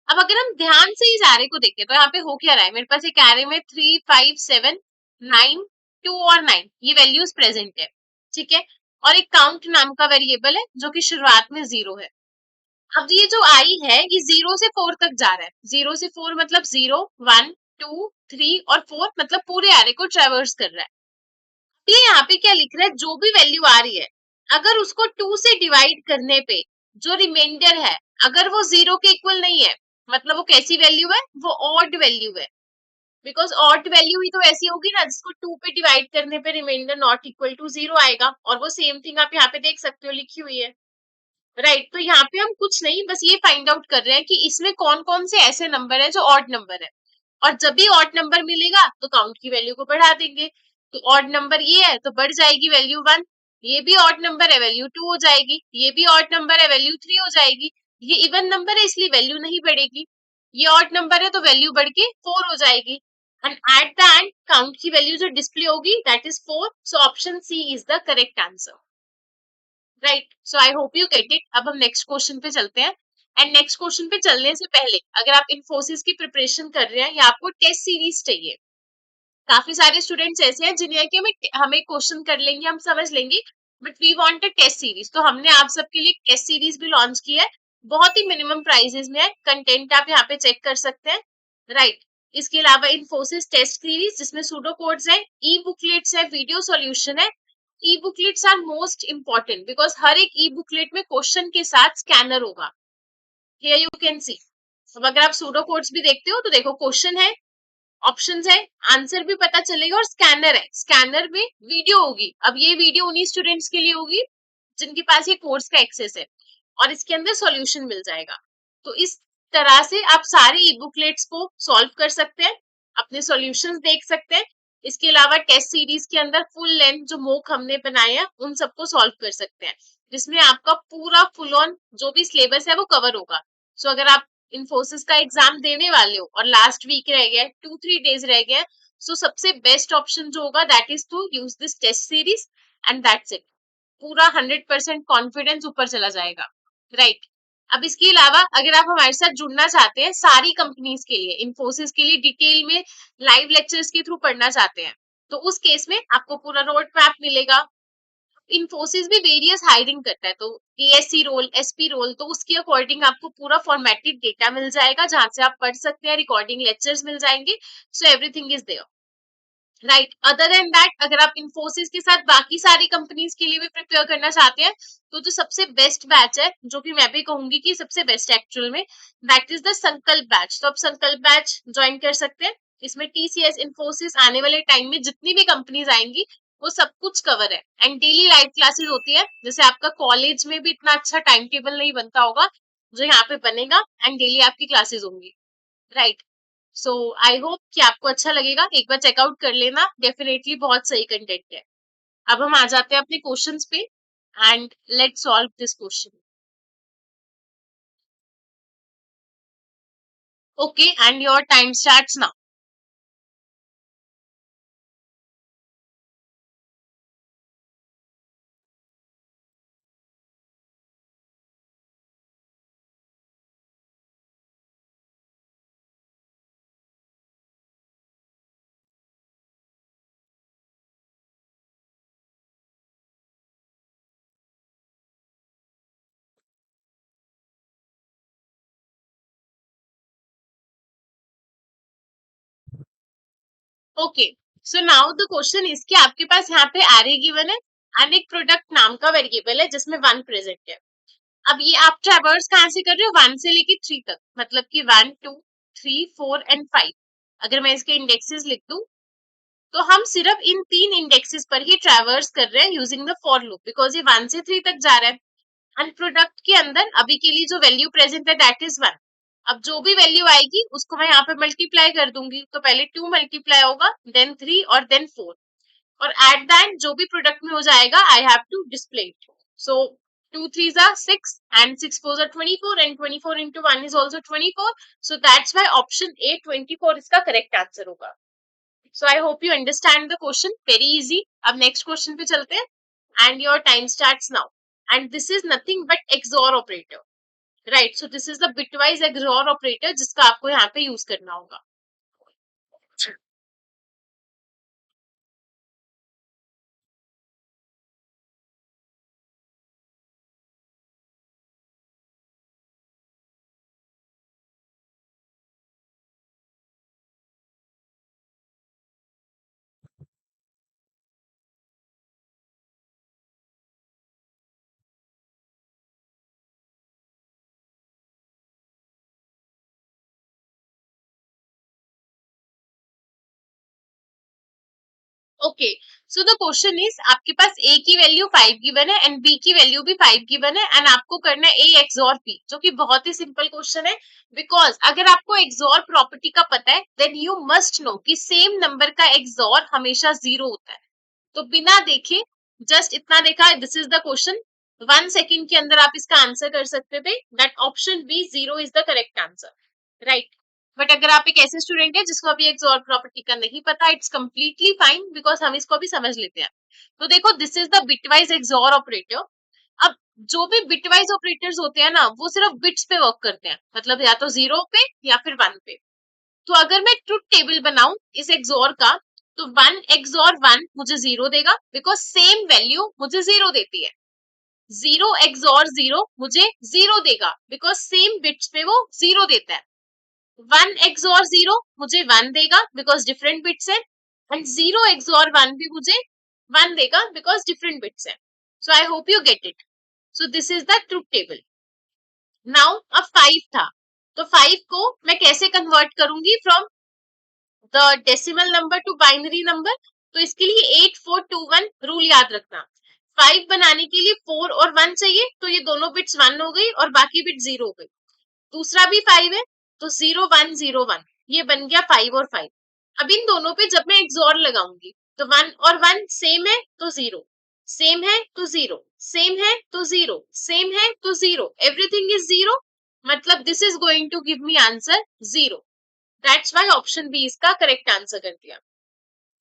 अब अगर हम ध्यान से इस एरे को देखें तो यहाँ पे हो क्या रहा है, मेरे पास एक एरे में 3 5 7 9 2 और 9 ये वैल्यूज प्रेजेंट है, ठीक है, और एक काउंट नाम का वेरिएबल है जो कि शुरुआत में 0 है। अब ये जो आई है ये 0 से 4 तक जा रहा है, 0 से 4 मतलब 0 1 2 3 और 4, मतलब पूरे एरे को ट्रेवर्स कर रहा है। ये यहाँ पे क्या लिख रहा है, जो भी वैल्यू आ रही है अगर उसको 2 से डिवाइड करने पे जो रिमाइंडर है अगर वो 0 के इक्वल नहीं है, मतलब वो कैसी वैल्यू है, वो ऑड वैल्यू है। बिकॉज ऑड वैल्यू ही तो ऐसी होगी ना जिसको 2 पे डिवाइड करने पे रिमाइंडर नॉट इक्वल टू 0 आएगा, और वो सेम थिंग आप यहाँ पे देख सकते हो लिखी हुई है, राइट। तो यहाँ पे हम कुछ नहीं, बस ये फाइंड आउट कर रहे हैं कि इसमें कौन कौन से ऐसे नंबर है जो ऑड नंबर है, और जब भी ऑड नंबर मिलेगा तो काउंट की वैल्यू को बढ़ा देंगे। तो ऑड नंबर ये है तो बढ़ जाएगी वैल्यू 1, ये भी ऑड नंबर है वैल्यू 2 हो जाएगी, ये भी ऑड नंबर है वैल्यू 3 हो जाएगी, ये इवन नंबर है इसलिए वैल्यू नहीं बढ़ेगी, ये ऑड नंबर है तो वैल्यू बढ़ के 4 हो जाएगी, and at the end count की वैल्यू जो डिस्प्ले होगी that is 4। So option C is the correct answer, right. So I hope you get it. अब हम नेक्स्ट क्वेश्चन पे चलते हैं, एंड नेक्स्ट क्वेश्चन पे चलने से पहले अगर आप इन्फोसिस की प्रिपरेशन कर रहे हैं या आपको टेस्ट सीरीज चाहिए, काफी सारे स्टूडेंट्स ऐसे हैं जिन्हें कि हमें क्वेश्चन कर लेंगे, हम समझ लेंगे, but we want a test series, तो हमने आप सबके लिए टेस्ट सीरीज भी लॉन्च की है, बहुत ही मिनिमम प्राइसेस में है, कंटेंट आप यहाँ पे चेक कर सकते हैं, राइट। इसके अलावा इन्फोसिस टेस्ट सीरीज जिसमें सूडो कोड्स है, ई बुकलेट्स है, वीडियो सॉल्यूशन है। E booklets are most important because हर एक ई बुकलेट में क्वेश्चन के साथ स्कैनर होगा, हियर यू कैन सी। अब अगर आप सूडो कोड्स भी देखते हो तो देखो क्वेश्चन है, ऑप्शंस है, आंसर भी पता चलेगा, और स्कैनर है, स्कैनर में वीडियो होगी। अब ये वीडियो उन्हीं स्टूडेंट्स के लिए होगी जिनके पास ये कोर्स का एक्सेस है, और इसके अंदर सॉल्यूशन मिल जाएगा। तो इस तरह से आप सारे ई बुकलेट्स को सॉल्व कर सकते हैं, अपने सॉल्यूशंस देख सकते हैं। इसके अलावा टेस्ट सीरीज के अंदर फुल लेंथ जो मोक हमने बनाए हैं उन सबको सॉल्व कर सकते हैं, जिसमें आपका पूरा फुल ऑन जो भी सिलेबस है वो कवर होगा। सो अगर आप इन्फोसिस का एग्जाम देने वाले हो और लास्ट वीक रह गया, 2 3 डेज रह गए, सो सबसे बेस्ट ऑप्शन जो होगा that is to use this test series, and that's it. पूरा 100% कॉन्फिडेंस ऊपर चला जाएगा, राइट। अब इसके अलावा अगर आप हमारे साथ जुड़ना चाहते हैं सारी कंपनीज के लिए, इन्फोसिस के लिए डिटेल में लाइव लेक्चर्स के थ्रू पढ़ना चाहते हैं, तो उस केस में आपको पूरा रोड मैप मिलेगा। इन्फोसिस भी वेरियस हायरिंग करता है, तो एएससी रोल, एसपी रोल, तो उसके अकॉर्डिंग आपको पूरा फॉर्मेटेड डेटा मिल जाएगा जहां से आप पढ़ सकते हैं, रिकॉर्डिंग लेक्चर्स मिल जाएंगे, so everything is there, right. Other than that अगर आप इन्फोसिस के साथ बाकी सारी कंपनीज के लिए भी प्रिपेयर करना चाहते हैं तो जो सबसे बेस्ट बैच है, जो कि मैं भी कहूंगी कि सबसे बेस्ट एक्चुअल में, दैट इज द संकल्प बैच। तो आप संकल्प बैच ज्वाइन कर सकते हैं, इसमें टीसीएस, इन्फोसिस, आने वाले टाइम में जितनी भी कंपनीज आएंगी वो सब कुछ कवर है, एंड डेली लाइव क्लासेस होती है, जैसे आपका कॉलेज में भी इतना अच्छा टाइम टेबल नहीं बनता होगा जो यहाँ पे बनेगा, एंड डेली आपकी क्लासेस होंगी, राइट। सो आई होप कि आपको अच्छा लगेगा, एक बार चेकआउट कर लेना, डेफिनेटली बहुत सही कंटेंट है। अब हम आ जाते हैं अपने क्वेश्चंस पे, and let's solve this question. Okay, and your time starts now. Okay, so now the question is कि आपके पास यहाँ पे एरे गिवन है एंड एक प्रोडक्ट नाम का वेरिएबल है जिसमें 1 प्रेजेंट है। अब ये आप ट्रैवर्स कहाँ से कर रहे हो, 1 से लेके 3 तक, मतलब कि 1 2 3 4 एंड 5। अगर मैं इसके इंडेक्सेस लिख दूं तो हम सिर्फ इन 3 इंडेक्सेस पर ही ट्रैवर्स कर रहे हैं using the for loop, because ये 1 से 3 तक जा रहा है, एंड प्रोडक्ट के अंदर अभी के लिए जो वैल्यू प्रेजेंट है दैट इज 1। अब जो भी वैल्यू आएगी उसको मैं यहाँ पे मल्टीप्लाई कर दूंगी, तो पहले 2 मल्टीप्लाई होगा, देन 3 और देन 4, और एट द एंड जो भी प्रोडक्ट में हो जाएगा I have to display it. So 2 3s are 6 and 6 4s are 24 and 24 into 1 is also 24, so that's why option A 24 इसका करेक्ट आंसर होगा। So I hope you understand the question, very easy. अब next question पे चलते हैं and your time starts now. And this is nothing but XOR operator, right. So this is the bitwise XOR operator जिसका आपको यहाँ पे use करना होगा. Okay, so the question is आपके पास a की वैल्यू 5 गिवन है एंड b की वैल्यू भी 5 गिवन है एंड आपको करना है a एक्सॉर b, जो कि बहुत ही सिंपल क्वेश्चन है. बिकॉज अगर आपको एक्सॉर प्रॉपर्टी का पता है देन यू मस्ट नो कि सेम नंबर का एक्सॉर हमेशा जीरो होता है. तो बिना देखे जस्ट इतना देखा, this is the question, 1 second के अंदर आप इसका आंसर कर सकते थे. That option B zero is the correct answer, right. But अगर आप एक ऐसे स्टूडेंट है जिसको अभी एक्सॉर प्रॉपर्टी का नहीं पता, इट्स कम्प्लीटली फाइन बिकॉज हम इसको भी समझ लेते हैं. तो देखो, this is the bitwise XOR operator. अब जो भी बिटवाइज ऑपरेटर्स होते हैं ना, वो सिर्फ बिट्स पे वर्क करते हैं, मतलब या तो जीरो पे या फिर वन पे. तो अगर मैं ट्रुथ टेबल बनाऊं इस एक्सॉर का, तो वन एक्सॉर वन मुझे जीरो देगा बिकॉज सेम वैल्यू मुझे जीरो देती है. जीरो एक्सॉर जीरो मुझे जीरो देगा बिकॉज सेम बिट्स पे वो जीरो देता है. वन एक्सॉर जीरो मुझे वन देगा बिकॉज डिफरेंट बिट्स है एंड जीरो एक्सॉर वन भी मुझे वन देगा बिकॉज डिफरेंट बिट्स है. So I hope you get it. So this is the truth table. Now अब 5 था, तो 5 को मैं कैसे कन्वर्ट करूंगी from the decimal number two binary number. तो इसके लिए 8421 रूल याद रखना. 5 बनाने के लिए 4 और 1 चाहिए, तो ये दोनों बिट्स 1 हो गई और बाकी बिट 0 हो गई. दूसरा भी 5 है, तो 0101 ये बन गया 5 और 5. अब इन दोनों पे जब मैं एक्सॉर लगाऊंगी तो 1 और 1 सेम है तो 0, सेम है तो 0, सेम है तो 0, सेम है तो 0, एवरीथिंग इज 0. मतलब this is going to give me answer 0. That's why option B इसका करेक्ट आंसर कर दिया.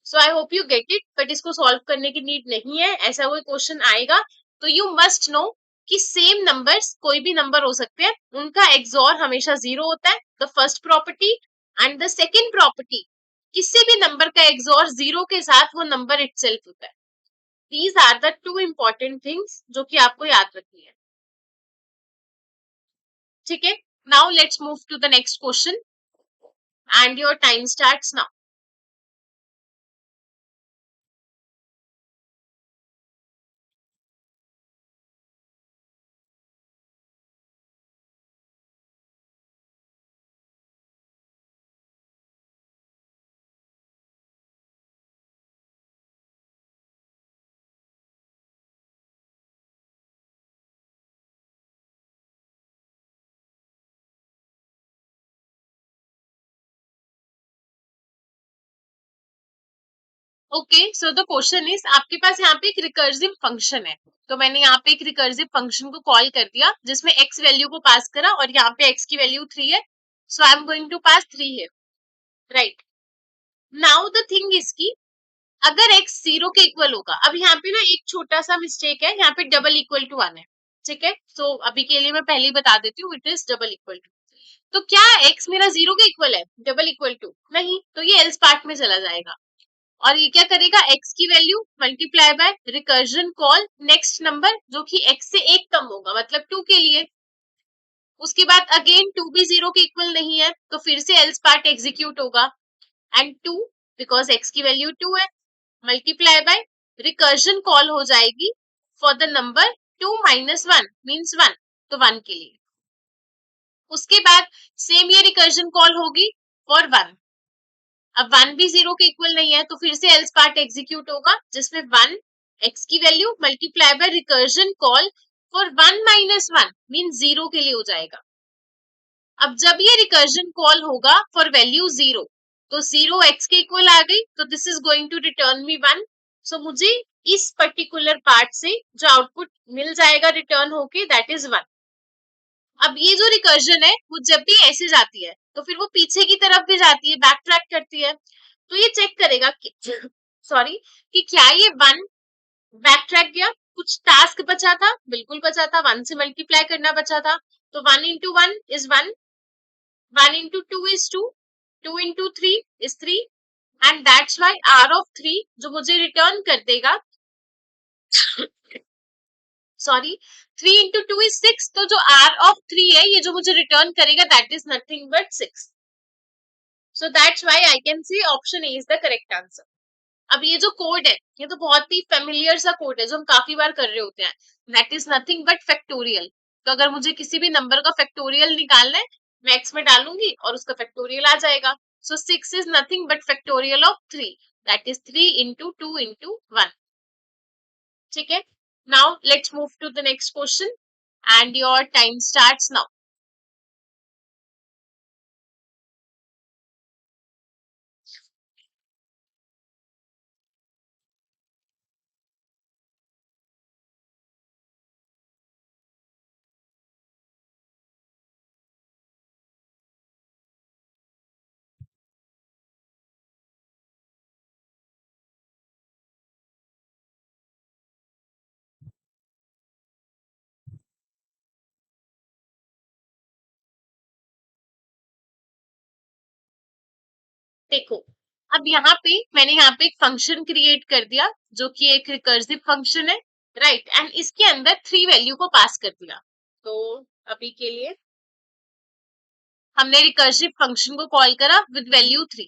So I hope you get it. But इसको सॉल्व करने की नीड नहीं है, ऐसा कोई क्वेश्चन आएगा तो यू मस्ट नो कि सेम नंबर्स कोई भी नंबर हो सकते हैं, उनका एक्सॉर हमेशा जीरो होता है, the first property. And the second property, किसी भी नंबर का एक्सॉर जीरो के साथ वो नंबर इटसेल्फ होता है. These are the two important things जो कि आपको याद रखनी है. ठीक है, now let's move to the next question and your time starts now. Okay, so the question is आपके पास यहाँ पे एक रिकर्सिव फंक्शन है. तो मैंने यहाँ पे एक रिकर्सिव फंक्शन को कॉल कर दिया जिसमें x वैल्यू को पास करा और यहाँ पे x की वैल्यू 3 है. So I am going to पास 3 है, right. Now the thing is की अगर x 0 के इक्वल होगा, अब यहाँ पे ना एक छोटा सा मिस्टेक है, यहाँ पे डबल इक्वल टू 1 है. ठीक है, सो अभी के लिए मैं पहले ही बता देती हूँ, it is double equal to. तो क्या x मेरा 0 के इक्वल है? डबल इक्वल टू नहीं, तो ये एल्स पार्ट में चला जाएगा. और ये क्या करेगा, x की value multiply by recursion call next number जो कि x से एक कम होगा, मतलब 2 के लिए. उसके बाद अगेन 2 भी 0 के इक्वल नहीं है, तो फिर से एल्स पार्ट एग्जीक्यूट होगा. एंड 2 बिकॉज x की वैल्यू 2 है, मल्टीप्लाई बाय रिकर्जन कॉल हो जाएगी for the number 2 minus 1 means 1, तो 1 के लिए. उसके बाद सेम ये रिकर्जन कॉल होगी फॉर 1. अब 1 भी 0 के इक्वल नहीं है, तो फिर से एल्स पार्ट एग्जीक्यूट होगा जिसमें 1 x की value multiply by recursion call for 1 minus 1 mean 0 के लिए हो जाएगा. अब जब ये रिकर्जन कॉल होगा फॉर वैल्यू 0, तो 0 x के इक्वल आ गई, तो this is going to return me 1. सो मुझे इस पर्टिकुलर पार्ट से जो आउटपुट मिल जाएगा रिटर्न होके, दैट इज 1. अब ये जो रिकर्जन है वो जब भी ऐसे जाती है तो फिर वो पीछे की तरफ भी जाती है, बैक ट्रैक करती है. तो ये चेक करेगा कि सॉरी कि क्या ये 1 बैक ट्रैक गया, कुछ टास्क बचा था, बिल्कुल बचा था, 1 से मल्टीप्लाई करना बचा था, तो 1 into 1 is 1, 1 into 2 is 2, 2 into 3 is 3, and that's why R of 3 जो मुझे रिटर्न कर देगा, सॉरी, 3 into 2 is 6, तो जो R of 3 है ये जो मुझे रिटर्न करेगा that is nothing but 6. So that's why I can say option A is the correct answer. अब ये जो कोड है ये तो बहुत ही फेमिलियर सा कोड है जो हम काफी बार कर रहे होते हैं, that is nothing but factorial. तो अगर मुझे किसी भी नंबर का फैक्टोरियल निकालना है मैं एक्स में डालूंगी और उसका फैक्टोरियल आ जाएगा. So 6 is nothing but factorial of 3, that is 3 into 2 into 1. ठीक है, now let's move to the next question and your time starts now. देखो, अब यहाँ पे मैंने यहाँ पे एक फंक्शन क्रिएट कर दिया जो कि एक रिकर्सिव फंक्शन है, राइट, एंड इसके अंदर 3 वैल्यू को पास कर दिया. तो अभी के लिए हमने रिकर्सिव फंक्शन को कॉल करा विद वैल्यू 3.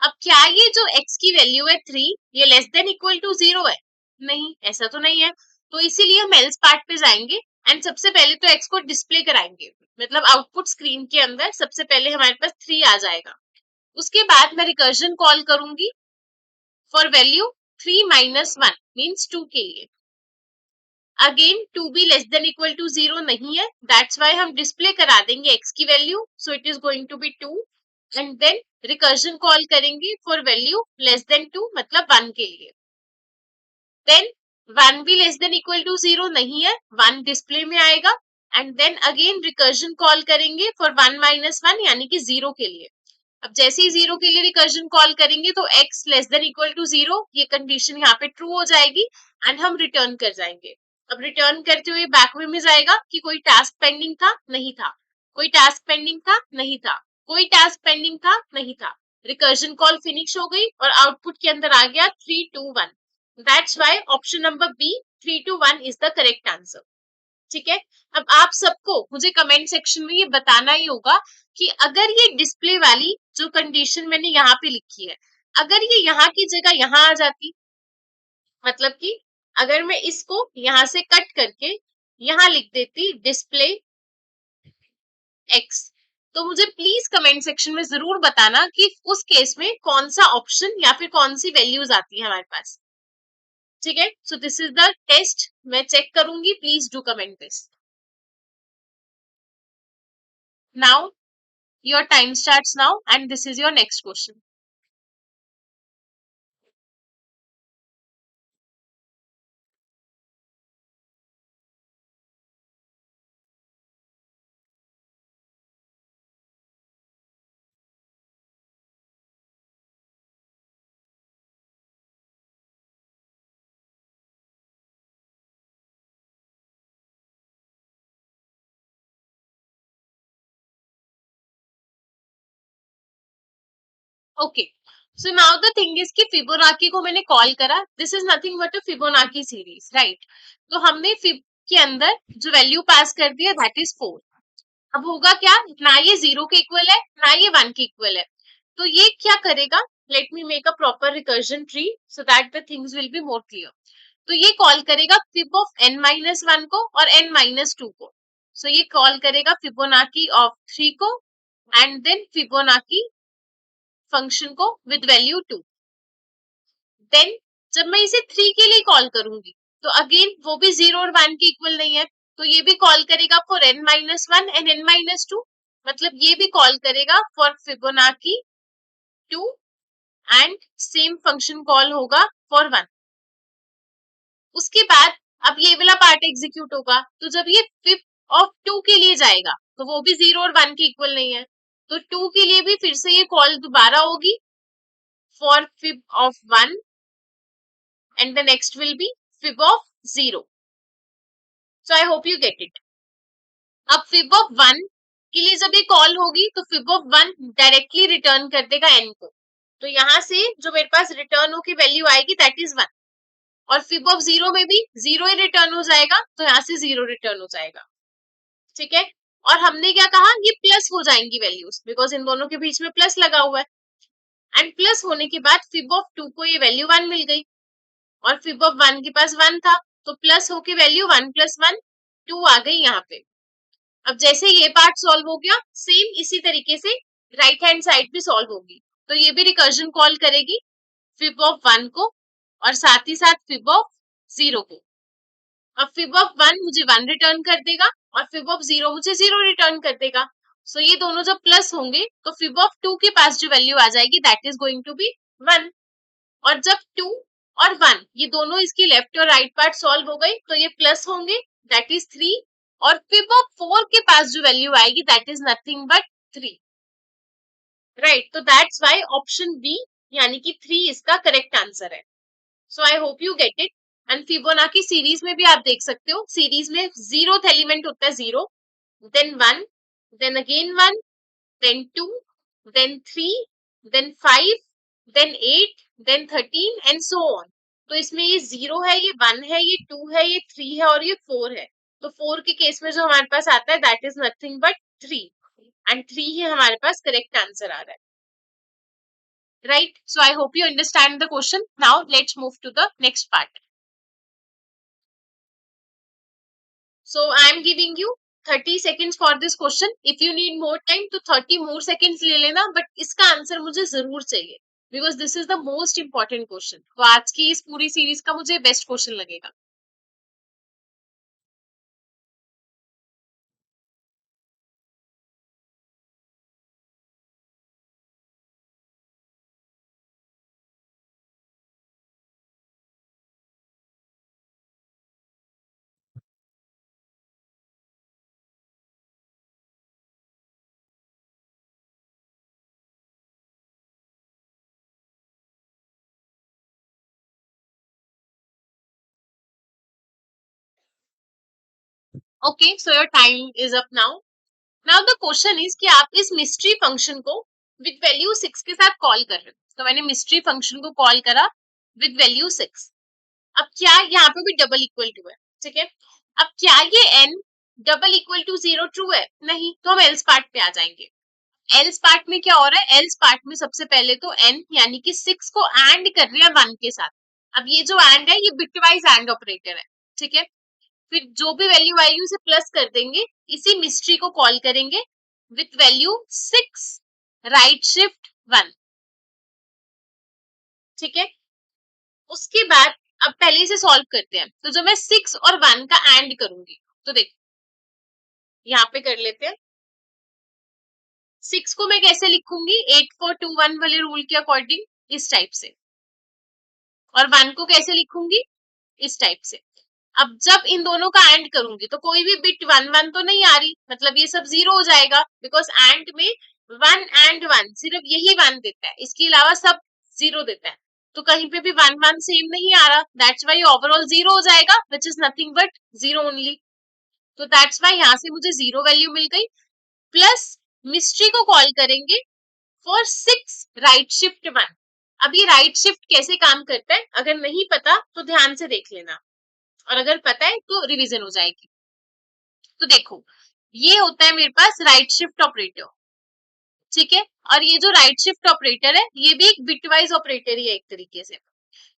अब क्या ये जो x की वैल्यू है 3 ये लेस देन इक्वल टू 0 है? नहीं, ऐसा तो नहीं है. तो इसीलिए हम एल्स पार्ट पे जाएंगे एंड सबसे पहले तो x को डिस्प्ले कराएंगे, मतलब आउटपुट स्क्रीन के अंदर सबसे पहले हमारे पास 3 आ जाएगा. उसके बाद मैं रिकर्जन कॉल करूंगी फॉर वैल्यू 3 minus 1 मीन्स 2 के लिए. अगेन 2 भी लेस देन इक्वल टू 0 नहीं है, दैट्स वाई हम डिस्प्ले करा देंगे x की वैल्यू, so it is going to be 2 and then recursion call करेंगे फॉर वैल्यू लेस देन 2 मतलब 1 के लिए. देन 1 भी लेस देन इक्वल टू 0 नहीं है, 1 डिस्प्ले में आएगा and then again recursion call करेंगे फॉर 1 minus 1 यानी कि 0 के लिए. अब जैसे ही 0 के लिए रिकर्जन कॉल करेंगे तो x less than equal to 0 ये कंडीशन यहाँ पे ट्रू हो जाएगी एंड हम रिटर्न कर जाएंगे. अब रिटर्न करते हुए बैक में जाएगा कि कोई टास्क पेंडिंग था नहीं था, कोई टास्क पेंडिंग था नहीं था, कोई टास्क पेंडिंग था नहीं था. रिकर्जन कॉल फिनिश हो गई और आउटपुट के अंदर आ गया 3 2 1. That's why option number B 3 2 1 is the correct answer. ठीक है, अब आप सबको मुझे कमेंट सेक्शन में ये बताना ही होगा कि अगर ये डिस्प्ले वाली जो कंडीशन मैंने यहाँ पे लिखी है अगर ये यहाँ की जगह यहाँ आ जाती, मतलब कि अगर मैं इसको यहाँ से कट करके यहाँ लिख देती डिस्प्ले एक्स, तो मुझे प्लीज कमेंट सेक्शन में जरूर बताना कि उस केस में कौन सा ऑप्शन या फिर कौन सी वैल्यूज आती है हमारे पास. ठीक है, so this is the test, मैं चेक करूंगी, please do comment this. Now your time starts now and this is your next question. Okay, so now the thing is कि फिबोनाची को मैंने कॉल करा, this is nothing but a Fibonacci series, right. तो हमने fib के अंदर जो value pass कर दिया दैट इज 4. अब होगा क्या, ना ये 0 के इक्वल है ना ये 1 के इक्वल है, तो ये क्या करेगा, let me make a proper recursion tree so that the things will be more clear. तो ये कॉल करेगा फिब ऑफ n-1 को और n-2 को. सो ये कॉल करेगा फिबोनाची ऑफ 3 को एंड देन फिबोनाची फंक्शन को विद वैल्यू 2. देन जब मैं इसे 3 के लिए कॉल करूंगी तो अगेन वो भी 0 और 1 के इक्वल नहीं है, तो ये भी कॉल करेगा फॉर n-1 एंड n-2, मतलब ये भी कॉल करेगा for Fibonacci 2 and same function call होगा फॉर 1. उसके बाद अब ये वाला पार्ट एग्जीक्यूट होगा, तो जब ये फिब ऑफ 2 के लिए जाएगा तो वो भी 0 और 1 के इक्वल नहीं है, तो 2 के लिए भी फिर से ये कॉल दोबारा होगी for fib of 1 and the next will be fib of 0. So I hope you get it. अब fib of 1 के लिए जब ये कॉल होगी तो fib of 1 डायरेक्टली रिटर्न कर देगा n को, तो यहां से जो मेरे पास रिटर्न हो की वैल्यू आएगी दैट इज 1, और fib of 0 में भी 0 ही रिटर्न हो जाएगा, तो यहाँ से 0 रिटर्न हो जाएगा, ठीक है। और हमने क्या कहा, ये प्लस हो जाएंगी वैल्यूज बिकॉज इन दोनों के बीच में प्लस लगा हुआ है, एंड प्लस होने के बाद fib of 2 को ये वैल्यू 1 मिल गई और fib of 1 के पास 1 था, तो प्लस होके वैल्यू 1 + 1 2 आ गई यहाँ पे। अब जैसे ये पार्ट सॉल्व हो गया, सेम इसी तरीके से राइट हैंड साइड भी सॉल्व होगी, तो ये भी रिकर्जन कॉल करेगी fib of 1 को और साथ ही साथ fib of 0 को। अब fib of 1 मुझे 1 रिटर्न कर देगा और fib of 0 मुझे 0 रिटर्न कर देगा। सो ये दोनों जब प्लस होंगे तो fib of 2 के पास जो वैल्यू आ जाएगी that is going to be 1, और जब 2 और 1 ये दोनों इसकी लेफ्ट और राइट पार्ट सॉल्व हो गई तो ये प्लस होंगे दैट इज 3, और fib of 4 के पास जो वैल्यू आएगी that is nothing but 3, right. तो दैट्स व्हाई ऑप्शन बी यानी कि 3 इसका करेक्ट आंसर है। So I hope you get it. And Fibonacci series में भी आप देख सकते हो, सीरीज में 0th एलिमेंट होता है 0, then 1, then again 1, then 2, then 3, then 5, then 8, then 13 and so on। तो इसमें ये 0 है, ये 1 है, ये 2 है, ये 3 है और ये 4 है। तो 4 के केस में जो हमारे पास आता है that is nothing but 3, and 3 ही हमारे पास करेक्ट आंसर आ रहा है, right. So I hope you understand the question. Now let's move to the next part. So I am giving you 30 seconds for this question. If you need more time तो 30 more seconds ले लेना, but इसका answer मुझे जरूर चाहिए because this is the most important question। तो आज की इस पूरी सीरीज का मुझे बेस्ट क्वेश्चन लगेगा। Okay, so your time is up now. Now the question is कि आप इस मिस्ट्री फंक्शन को विद वैल्यू 6 के साथ कॉल कर रहे हो। तो मैंने मिस्ट्री फंक्शन को कॉल करा विद वैल्यू 6। अब क्या यहाँ पे भी डबल इक्वल टू है, ठीक है। अब क्या ये n double equal to 0 true है? नहीं, तो हम एल्स पार्ट पे आ जाएंगे। एल्स पार्ट में क्या हो रहा है, एल्स पार्ट में सबसे पहले तो n यानी कि 6 को एंड कर रहे हैं 1 के साथ। अब ये जो एंड है ये बिटवाइज एंड ऑपरेटर है, ठीक है। फिर जो भी वैल्यू आएगी उसे प्लस कर देंगे, इसी मिस्ट्री को कॉल करेंगे विथ वैल्यू 6 राइट शिफ्ट 1, ठीक है। उसके बाद अब पहले इसे सॉल्व करते हैं। तो जो मैं 6 और 1 का एंड करूंगी, तो देख यहाँ पे कर लेते हैं। 6 को मैं कैसे लिखूंगी, 8421 वाले रूल के अकॉर्डिंग, इस टाइप से, और 1 को कैसे लिखूंगी, इस टाइप से। अब जब इन दोनों का एंड करूंगी तो कोई भी बिट 1 1 तो नहीं आ रही, मतलब ये सब 0 हो जाएगा बिकॉज एंड में 1 एंड 1 सिर्फ यही 1 देता है, इसके अलावा सब 0 देता है। तो कहीं पे भी 1 1 सेम नहीं आ रहा, दैट्स वाई ओवरऑल 0 हो जाएगा विच इज नथिंग बट 0 ओनली। तो दैट्स वाई यहाँ से मुझे 0 वैल्यू मिल गई, प्लस मिस्ट्री को कॉल करेंगे फॉर 6 राइट शिफ्ट 1। अब ये राइट शिफ्ट कैसे काम करता है अगर नहीं पता तो ध्यान से देख लेना, और अगर पता है तो रिवीजन हो जाएगी। तो देखो, ये होता है मेरे पास राइट शिफ्ट ऑपरेटर, ठीक है। और ये जो राइट शिफ्ट ऑपरेटर है ये भी एक बिटवाइज ऑपरेटर ही है एक तरीके से।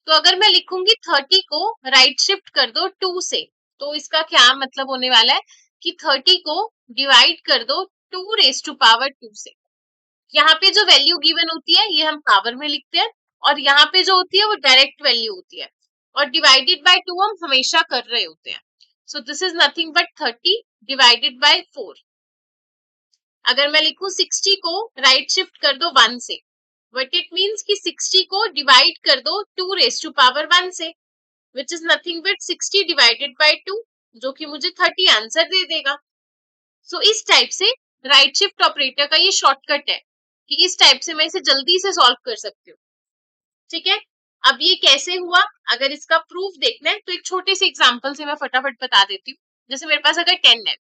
तो अगर मैं लिखूंगी 30 को राइट शिफ्ट कर दो 2 से, तो इसका क्या मतलब होने वाला है कि 30 को डिवाइड कर दो 2 रेज टू पावर 2 से। यहाँ पे जो वैल्यू गिवन होती है ये हम पावर में लिखते हैं, और यहाँ पे जो होती है वो डायरेक्ट वैल्यू होती है, और डिवाइडेड बाय 2 हम हमेशा कर रहे होते हैं। सो this is nothing but 30 divided by 4। अगर मैं लिखूं 60 को राइट शिफ्ट कर दो 1 से, बट इट मीन्स कि 60 को डिवाइड कर दो 2 रेज टू पावर 1 से, विच is nothing but 60 divided by 2, जो कि मुझे 30 आंसर दे देगा। सो इस टाइप से राइट शिफ्ट ऑपरेटर का ये शॉर्टकट है कि इस टाइप से मैं इसे जल्दी से सॉल्व कर सकती हूँ। ठीक है, अब ये कैसे हुआ, अगर इसका प्रूफ देखना है तो एक छोटे से एग्जांपल से मैं फटाफट बता देती हूँ। जैसे मेरे पास अगर 10 है,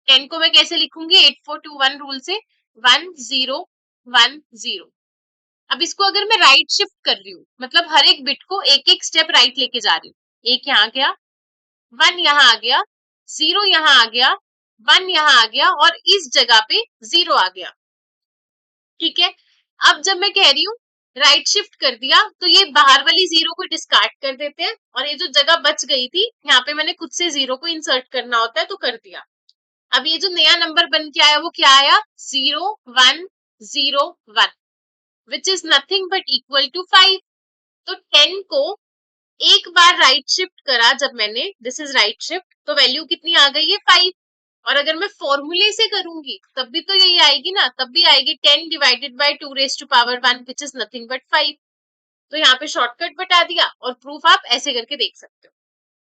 10 को मैं कैसे लिखूंगी, 8421 रूल से 1010। अब इसको अगर मैं राइट शिफ्ट कर रही हूँ, मतलब हर एक बिट को एक एक स्टेप राइट लेके जा रही हूँ, एक यहाँ गया, 1 यहाँ आ गया, 0 यहाँ आ गया, 1 यहाँ आ गया और इस जगह पे 0 आ गया। ठीक है, अब जब मैं कह रही हूँ राइट शिफ्ट कर दिया, तो ये बाहर वाली 0 को डिस्कार्ड कर देते हैं और ये जो जगह बच गई थी यहाँ पे मैंने खुद से 0 को इंसर्ट करना होता है तो कर दिया। अब ये जो नया नंबर बन के आया वो क्या आया, 0101, which is nothing but equal to 5। तो 10 को एक बार राइट शिफ्ट करा जब मैंने, दिस इज राइट शिफ्ट, तो वैल्यू कितनी आ गई है 5। और अगर मैं फॉर्मूले से करूंगी तब भी तो यही आएगी ना, तब भी आएगी 10 divided by 2 raise to power 1 which is nothing but 5। तो यहाँ पे शॉर्टकट बता दिया और प्रूफ आप ऐसे करके देख सकते हो।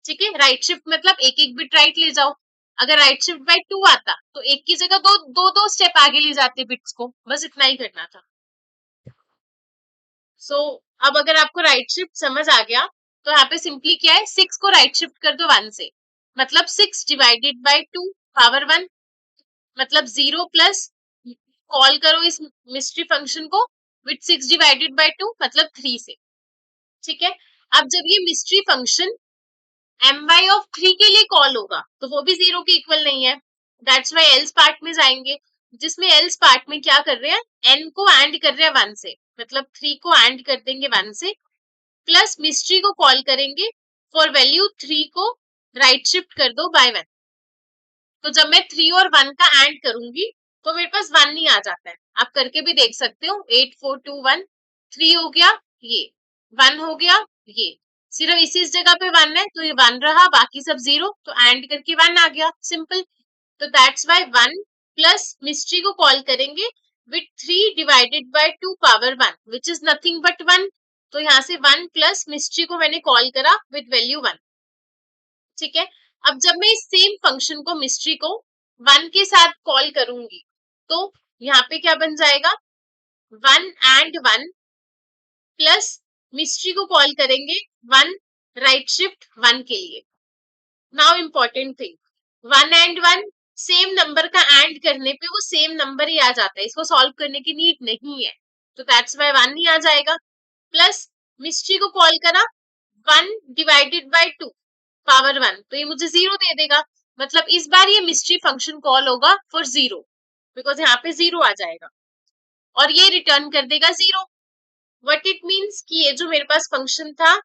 ठीक है, राइट शिफ्ट मतलब एक एक बिट राइट ले जाओ। अगर राइट शिफ्ट बाय 2 आता तो एक की जगह दो स्टेप आगे ले जाते बिट्स को, बस इतना ही करना था। सो अब अगर आपको राइट शिफ्ट समझ आ गया तो यहाँ पे सिंपली क्या है, 6 को राइट शिफ्ट कर दो 1 से, मतलब 6 डिवाइडेड बाय 2 पावर 1, मतलब 0 प्लस, कॉल करो इस मिस्ट्री फंक्शन को विथ 6 डिवाइडेड बाय 2 मतलब 3 से। ठीक है, अब जब ये मिस्ट्री फंक्शन my ऑफ 3 के लिए कॉल होगा तो वो भी 0 के इक्वल नहीं है, दैट्स वाई एल्स पार्ट में जाएंगे, जिसमें एल्स पार्ट में क्या कर रहे हैं, n को एंड कर रहे हैं 1 से, मतलब 3 को एंड कर देंगे 1 से, प्लस मिस्ट्री को कॉल करेंगे फॉर वैल्यू 3 को राइट शिफ्ट कर दो बाय 1। तो जब मैं 3 और 1 का एंड करूंगी तो मेरे पास 1 ही आ जाता है, आप करके भी देख सकते हो, 8421, 3 हो गया, ये 1 हो गया, ये सिर्फ इसी जगह पे 1 है तो ये 1 रहा, बाकी सब 0, तो एंड करके 1 आ गया, सिंपल। तो दैट्स वाई 1 प्लस मिस्ट्री को कॉल करेंगे with 3 divided by 2 power 1 which is nothing but 1। तो यहाँ से 1 प्लस मिस्ट्री को मैंने कॉल करा विथ वैल्यू 1। ठीक है, अब जब मैं इस सेम फंक्शन को मिस्ट्री को 1 के साथ कॉल करूंगी तो यहाँ पे क्या बन जाएगा, 1 एंड 1 प्लस मिस्ट्री को कॉल करेंगे 1 राइट शिफ्ट 1 के लिए। Now important thing, 1 and 1 same number का एंड करने पे वो सेम नंबर ही आ जाता है, इसको सॉल्व करने की नीड नहीं है, तो दैट्स वाई 1 ही आ जाएगा। प्लस मिस्ट्री को कॉल करा 1 डिवाइडेड बाय 2 पावर 1, तो ये मुझे 0 दे देगा, मतलब इस बार ये मिस्ट्री फंक्शन कॉल होगा फॉर 0, बिकॉज यहाँ पे 0 आ जाएगा और ये रिटर्न कर देगा 0। व्हाट इट मीन्स कि ये जो मेरे पास फंक्शन था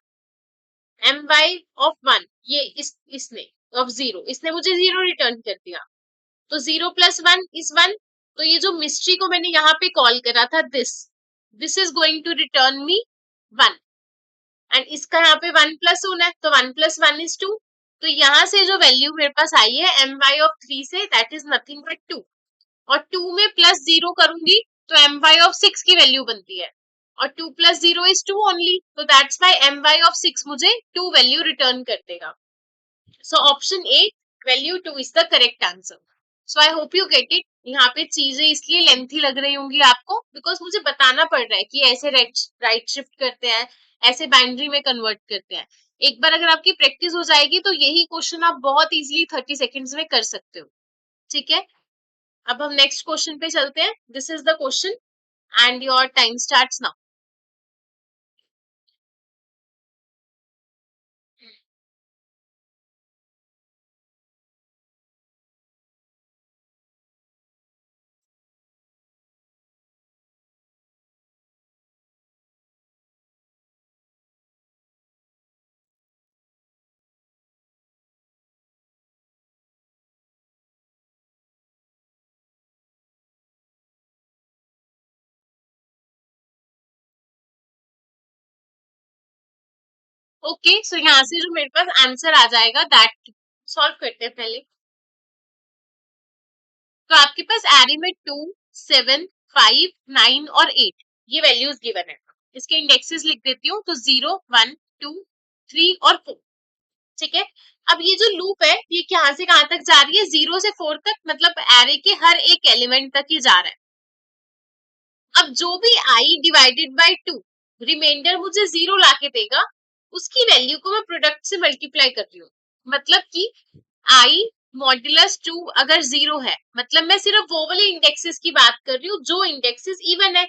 my ऑफ 1, ये इसने ऑफ 0, इसने मुझे 0 रिटर्न कर दिया, तो 0 प्लस 1 इज 1। तो ये जो मिस्ट्री को मैंने यहाँ पे कॉल करा था this is going to return me 1, and इसका यहाँ पे 1 प्लस होना है तो 1 प्लस 1 इज 2। तो यहाँ से जो वैल्यू मेरे पास आई है my ऑफ 3 से, दैट इज नथिंग बट 2, और 2 में प्लस 0 करूंगी तो my ऑफ 6 की वैल्यू बनती है, और 2 प्लस 0 इज 2 ओनली, तो दैट्स वाई my ऑफ 6 मुझे 2 वैल्यू रिटर्न कर देगा। So option A value 2 is the correct answer. So I hope you get it. यहाँ पे चीजें इसलिए लेंथी लग रही होंगी आपको बिकॉज मुझे बताना पड़ रहा है कि ऐसे राइट शिफ्ट करते हैं, ऐसे बाइनरी में कन्वर्ट करते हैं। एक बार अगर आपकी प्रैक्टिस हो जाएगी तो यही क्वेश्चन आप बहुत इजीली 30 सेकेंड्स में कर सकते हो। ठीक है, अब हम नेक्स्ट क्वेश्चन पे चलते हैं। This is the question and your time starts now. Okay, so यहाँ से जो मेरे पास आंसर आ जाएगा दैट, सॉल्व करते हैं पहले। तो आपके पास एरे में 2, 7, 5, 9 और 8 ये वैल्यूज गिवन है। इसके इंडेक्सेस लिख देती हूँ, तो 0, 1, 2, 3 और 4। ठीक है, अब ये जो लूप है ये कहाँ से कहाँ तक जा रही है, 0 से 4 तक, मतलब एरे के हर एक एलिमेंट तक ही जा रहा है। अब जो भी i डिवाइडेड बाय 2 रिमाइंडर मुझे 0 लाके देगा, उसकी वैल्यू को मैं प्रोडक्ट से मल्टीप्लाई कर रही हूँ। मतलब कि आई मॉड्यूलस 2 अगर 0 है, मतलब मैं सिर्फ वो वाले इंडेक्सेस की बात कर रही हूँ जो इंडेक्सेस इवन है।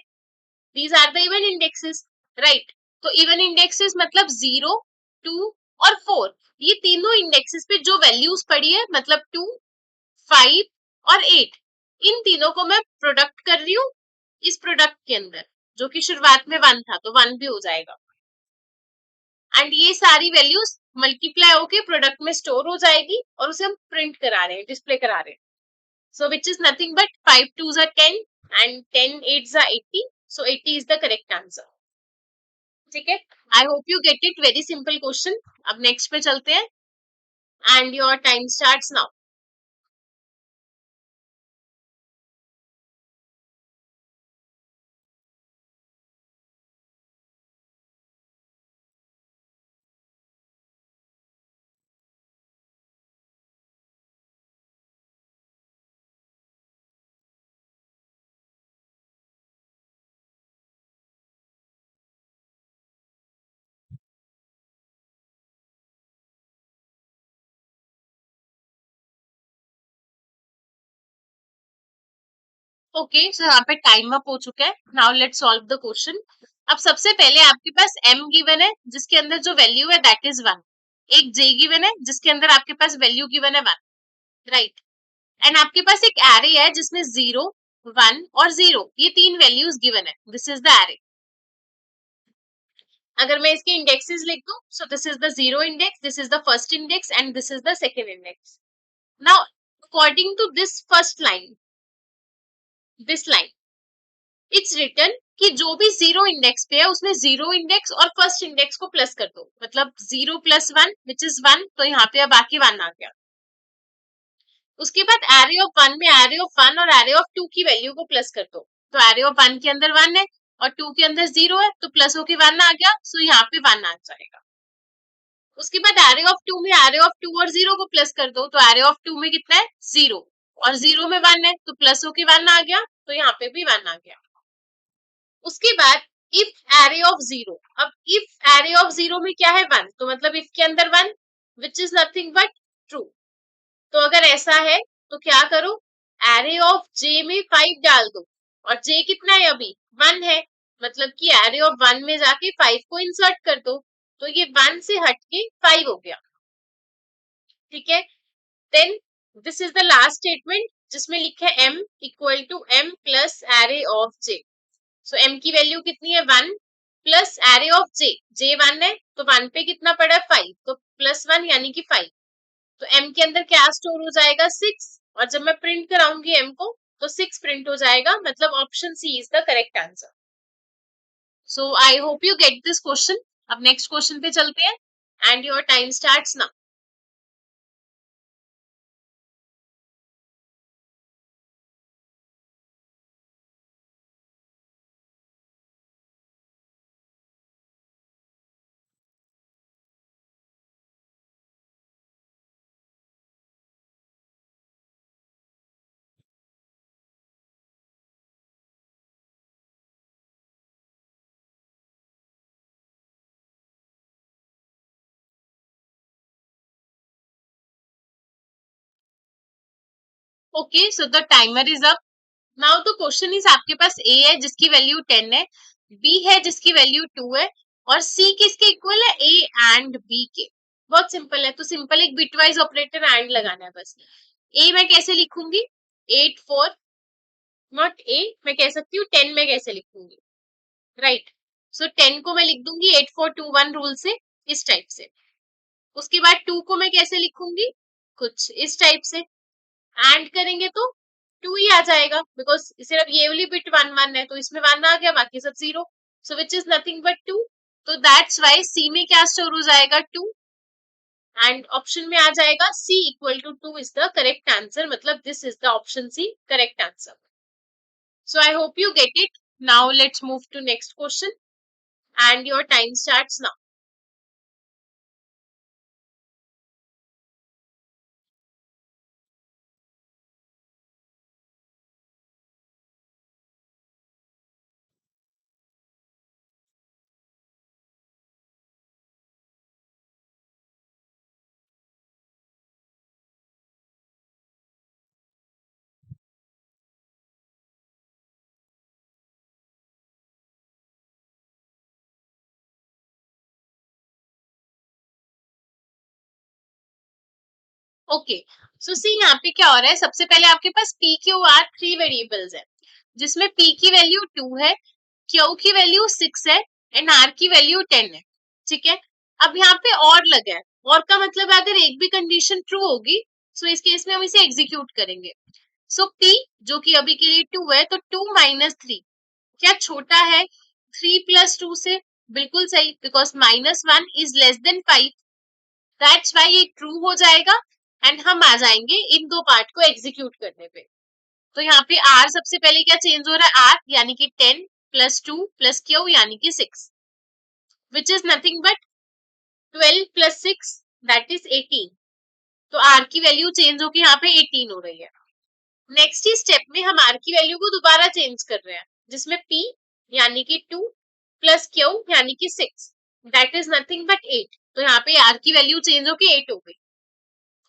These are the even indexes, right. तो इवन इंडेक्सेस मतलब 0, 2 और 4, ये तीनों इंडेक्सेस पे जो वैल्यूज पड़ी है, मतलब 2, 5 और 8, इन तीनों को मैं प्रोडक्ट कर रही हूँ इस प्रोडक्ट के अंदर, जो कि शुरुआत में 1 था, तो 1 भी हो जाएगा। एंड ये सारी वैल्यूज मल्टीप्लाई होके प्रोडक्ट में स्टोर हो जाएगी और उसे हम प्रिंट करा रहे हैं, डिस्प्ले करा रहे हैं। So which is nothing but 5 2s are 10 and 10 8s are 80, so 80 is the correct answer। ठीक है, I hope you get it, very simple question. अब नेक्स्ट पे चलते हैं and your time starts now. Okay, so यहाँ पे time up हो चुका है। Now let's solve the question. अब सबसे पहले आपके पास m गिवन है जिसके अंदर जो वैल्यू है दैट इज 1। एक j गिवन है जिसके अंदर आपके पास वैल्यू गिवन है 1, राइट। एंड आपके पास एक एरे है जिसमें 0, 1 और 0, ये तीन वैल्यूज गिवन है। This is the array. अगर मैं इसके इंडेक्सेस लिख दूं, so this is the 0 index, this is the first index and this is the second index. Now according to this first line, this line, it's written कि जो भी 0 index पे है उसमें 0 इंडेक्स और फर्स्ट इंडेक्स को प्लस कर दो, मतलब 0 + 1 विच इज 1, तो यहाँ पे अब बाकी 1 आ गया। उसके बाद एरे ऑफ 1 में एरे ऑफ 1 और एरे ऑफ 2 की वैल्यू को प्लस कर दो, तो एरे ऑफ 1 के अंदर 1 है और 2 के अंदर 0 है, तो प्लस होके 1 आ गया, सो यहाँ पे 1 आ जाएगा। उसके बाद एरे ऑफ 2 में एरे ऑफ 2 और 0 को प्लस कर दो, तो एरे ऑफ 2 में कितना है 0 और 0 में 1 है, तो प्लस होके 1 आ गया, तो यहाँ पे भी 1 आ गया। उसके बाद इफ एरे ऑफ 0, अब इफ एरे ऑफ 0 में क्या है 1, तो मतलब इफ के अंदर 1 which is nothing but true. तो अगर ऐसा है तो क्या करो, एरे ऑफ j में 5 डाल दो, और j कितना है अभी 1 है, मतलब कि एरे ऑफ 1 में जाके 5 को इंसर्ट कर दो, तो ये 1 से हट के 5 हो गया। ठीक है, then this is the last statement जिसमें लिखा है m equal to m plus array of j। So m की वैल्यू कितनी है 1 प्लस एरे ऑफ j 1 है, तो 1 पे कितना पड़ा है 5, तो +1 यानी कि 5। तो m के अंदर क्या स्टोर हो जाएगा 6, और जब मैं प्रिंट कराऊंगी m को तो 6 प्रिंट हो जाएगा, मतलब option C is the correct answer. So I hope you get this question. अब नेक्स्ट क्वेश्चन पे चलते हैं and your time starts now. Okay, so the timer is up. Now the question is, आपके पास a है जिसकी value 10 है, b है जिसकी वैल्यू 2 है, और c किसके इक्वल है a एंड b के। बहुत सिंपल है, तो सिंपल एक बिटवाइज ऑपरेटर एंड लगाना है बस। a मैं कैसे लिखूंगी 8 4, नॉट a, मैं कह सकती हूँ 10 में कैसे लिखूंगी, राइट। सो 10 को मैं लिख दूंगी 8 4 2 1 रूल से, इस टाइप से। उसके बाद 2 को मैं कैसे लिखूंगी, कुछ इस टाइप से। एंड करेंगे तो 2 ही आ जाएगा, बिकॉज सिर्फ ये वाली बिट 1 1 है, तो इसमें 1 आ गया, बाकी सब 0, सो विच इज नथिंग बट 2। तो दैट्स वाई सी में क्या स्टोर हो जाएगा 2, एंड ऑप्शन में आ जाएगा C equal to 2 is the correct answer, मतलब this is the option C correct answer. So I hope you get it. Now let's move to next question and your time starts now. Okay, so see यहाँ पे क्या हो रहा है, सबसे पहले आपके पास पी क्यू आर 3 वेरिएबल्स है, जिसमें पी की वैल्यू 2 है, क्यू की वैल्यू 6 है एंड आर की वैल्यू 10 है। ठीक है, अब यहाँ पे और लगा है, और का मतलब है अगर एक भी कंडीशन ट्रू होगी सो इस केस में हम इसे एग्जीक्यूट करेंगे। सो पी जो कि अभी के लिए 2 है, तो 2 माइनस 3 क्या छोटा है 3 प्लस 2 से? बिल्कुल सही, because -1 is less than 5, that's why ये ट्रू हो जाएगा एंड हम आ जाएंगे इन दो पार्ट को एग्जीक्यूट करने पे। तो यहाँ पे आर सबसे पहले क्या चेंज हो रहा है, आर यानी कि 10 प्लस 2 प्लस क्यू यानी कि 6, विच is nothing but 12 plus 6 that is 18। तो आर की वैल्यू चेंज होकर यहाँ पे 18 हो रही है। नेक्स्ट ही स्टेप में हम आर की वैल्यू को दोबारा चेंज कर रहे हैं, जिसमें पी यानी कि 2 प्लस क्यू यानी कि 6 दैट इज नथिंग बट 8। तो यहाँ पे आर की वैल्यू चेंज होकर 8 हो गई।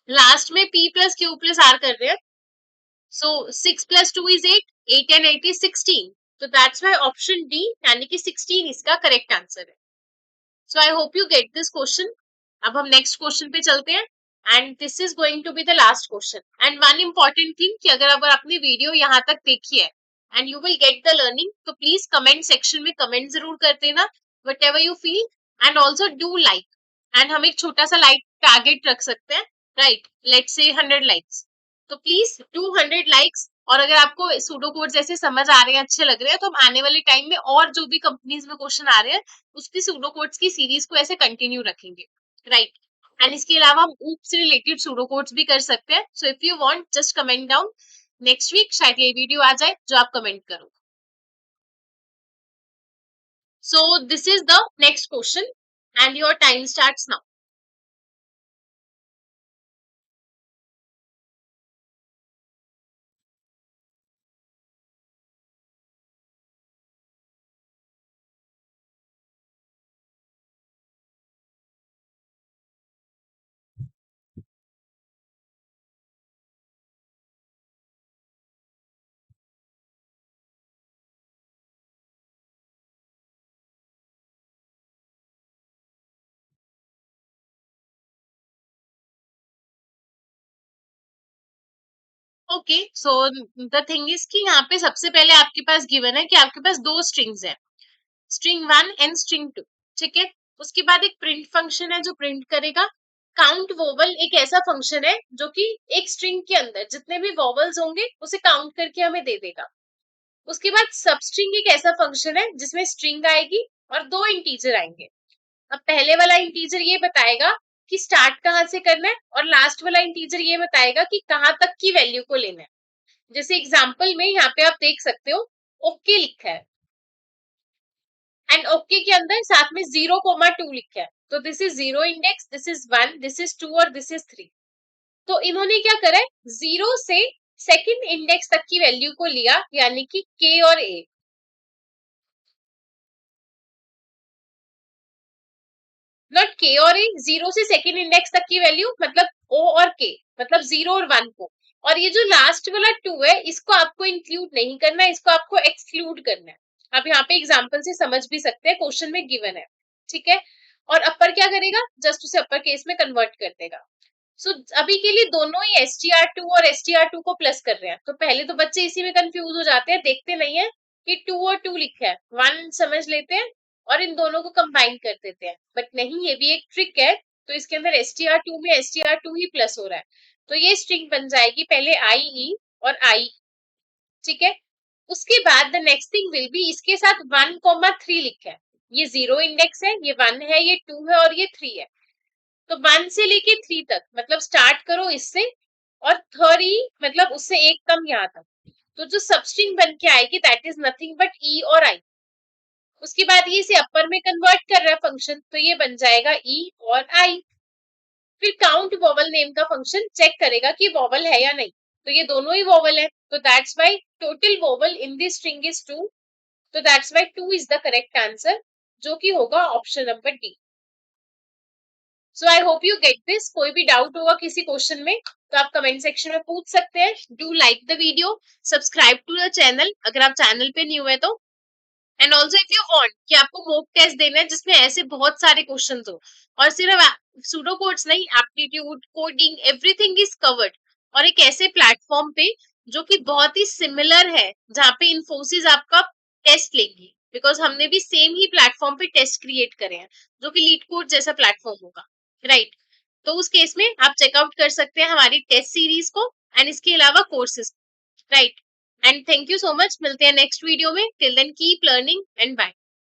लास्ट में p plus Q plus R कर रहे हैं, so 6 plus 2 is 8, 8 and 8 is 16। तो दैट्स व्हाई ऑप्शन डी यानी कि 16 इसका करेक्ट आंसर है। So I hope you get this question. अब हम नेक्स्ट क्वेश्चन पे चलते हैं and this is going to be the last question. And one important thing कि अगर आपने वीडियो यहाँ तक देखी है and you will get the learning, तो प्लीज कमेंट सेक्शन में कमेंट जरूर कर देना whatever you feel, and also do like, and हम एक छोटा सा लाइक टारगेट रख सकते हैं, राइट, लेट्स से 100 लाइक्स। तो प्लीज डू 100 लाइक्स, और अगर आपको सूडो कोड जैसे समझ आ रहे हैं, अच्छे लग रहे हैं, तो हम आने वाले टाइम में और जो भी कंपनीज में क्वेश्चन आ रहे हैं उसकी सूडो कोड्स की सीरीज को ऐसे कंटिन्यू रखेंगे, राइट। एंड इसके अलावा हम ऊप से रिलेटेड सूडो कोड्स भी कर सकते हैं। So if you want just comment down, next week शायद ये वीडियो आ जाए जो आप कमेंट करो। So this is the next question and your time starts now. Okay, so the thing is कि यहाँ पे सबसे पहले आपके पास गिवन है कि आपके पास दो स्ट्रिंग्स है, स्ट्रिंग 1 एंड स्ट्रिंग 2। ठीक है, उसके बाद एक प्रिंट फंक्शन है जो प्रिंट करेगा। काउंट वोवल एक ऐसा फंक्शन है जो कि एक स्ट्रिंग के अंदर जितने भी वोवल्स होंगे उसे काउंट करके हमें दे देगा। उसके बाद सबस्ट्रिंग एक ऐसा फंक्शन है जिसमें स्ट्रिंग आएगी और दो इंटीजर आएंगे। अब पहले वाला इंटीजर ये बताएगा कि स्टार्ट कहाँ से करना है, और लास्ट वाला इंटीजर ये बताएगा कि कहाँ तक की वैल्यू को लेना है। जैसे एग्जाम्पल में यहाँ पे आप देख सकते हो ओके लिखा है, एंड ओके के अंदर साथ में 0,2 लिखा है, तो this is 0 index, this is 1, this is 2 और दिस इज 3। तो इन्होंने क्या करा है, 0 से सेकंड इंडेक्स तक की वैल्यू को लिया, यानी कि के और ए। नॉट के और ए, 0 से सेकंड इंडेक्स तक की वैल्यू मतलब ओ और के, मतलब 0 और 1 को। और ये जो लास्ट वाला 2 है इसको आपको इंक्लूड नहीं करना है, इसको आपको एक्सक्लूड करना है। आप यहाँ पे एग्जाम्पल से समझ भी सकते हैं, क्वेश्चन में गिवन है। ठीक है, और अपर क्या करेगा, जस्ट उसे अपर केस में कन्वर्ट कर देगा। सो अभी के लिए दोनों ही str2 और str2 को प्लस कर रहे हैं, तो पहले तो बच्चे इसी में कंफ्यूज हो जाते हैं, देखते नहीं है कि 2 और 2 लिखा है, 1 समझ लेते हैं और इन दोनों को कंबाइन कर देते हैं, बट नहीं, ये भी एक ट्रिक है। तो इसके अंदर str2 में str2 ही प्लस हो रहा है, तो ये स्ट्रिंग बन जाएगी पहले आई ई और आई। ठीक है, उसके बाद the next thing will B, इसके साथ 1,3 लिखा है, ये 0 इंडेक्स है, ये 1 है, ये 2 है और ये 3 है। तो 1 से लेके 3 तक मतलब स्टार्ट करो इससे, और 3 मतलब उससे एक कम यहाँ तक। तो जो सबस्ट्रिंग बन के आएगी दैट इज नथिंग बट ई और आई। उसके बाद ये इसे अपर में कन्वर्ट कर रहा है फंक्शन, तो ये बन जाएगा ई और आई। फिर काउंट वोवल नेम का फंक्शन चेक करेगा कि वोवल है या नहीं, तो ये दोनों ही वोवल है, तो that's why total vowel in this string is 2। तो that's why 2 is the correct answer, जो कि होगा option number D. So I hope you get this. कोई भी डाउट होगा किसी क्वेश्चन में तो आप कमेंट सेक्शन में पूछ सकते हैं। Do like the video, subscribe to the channel अगर आप चैनल पे न्यू है तो। And also if you want कि आपको मॉक टेस्ट देना है जिसमें ऐसे बहुत सारे क्वेश्चन हो, और सिर्फ सूडो कोड्स नहीं, aptitude, coding, everything is covered, और एक ऐसे प्लेटफॉर्म पे जो कि बहुत ही सिमिलर है, जहाँ पे इन्फोसिस आपका टेस्ट लेगी, बिकॉज हमने भी सेम ही प्लेटफॉर्म पे टेस्ट क्रिएट करे हैं जो कि लीड कोड जैसा प्लेटफॉर्म होगा, राइट? तो उस केस में आप चेकआउट कर सकते हैं हमारी टेस्ट सीरीज को एंड इसके अलावा courses, right? And thank you so much, मिलते हैं नेक्स्ट वीडियो में, till then keep learning and bye.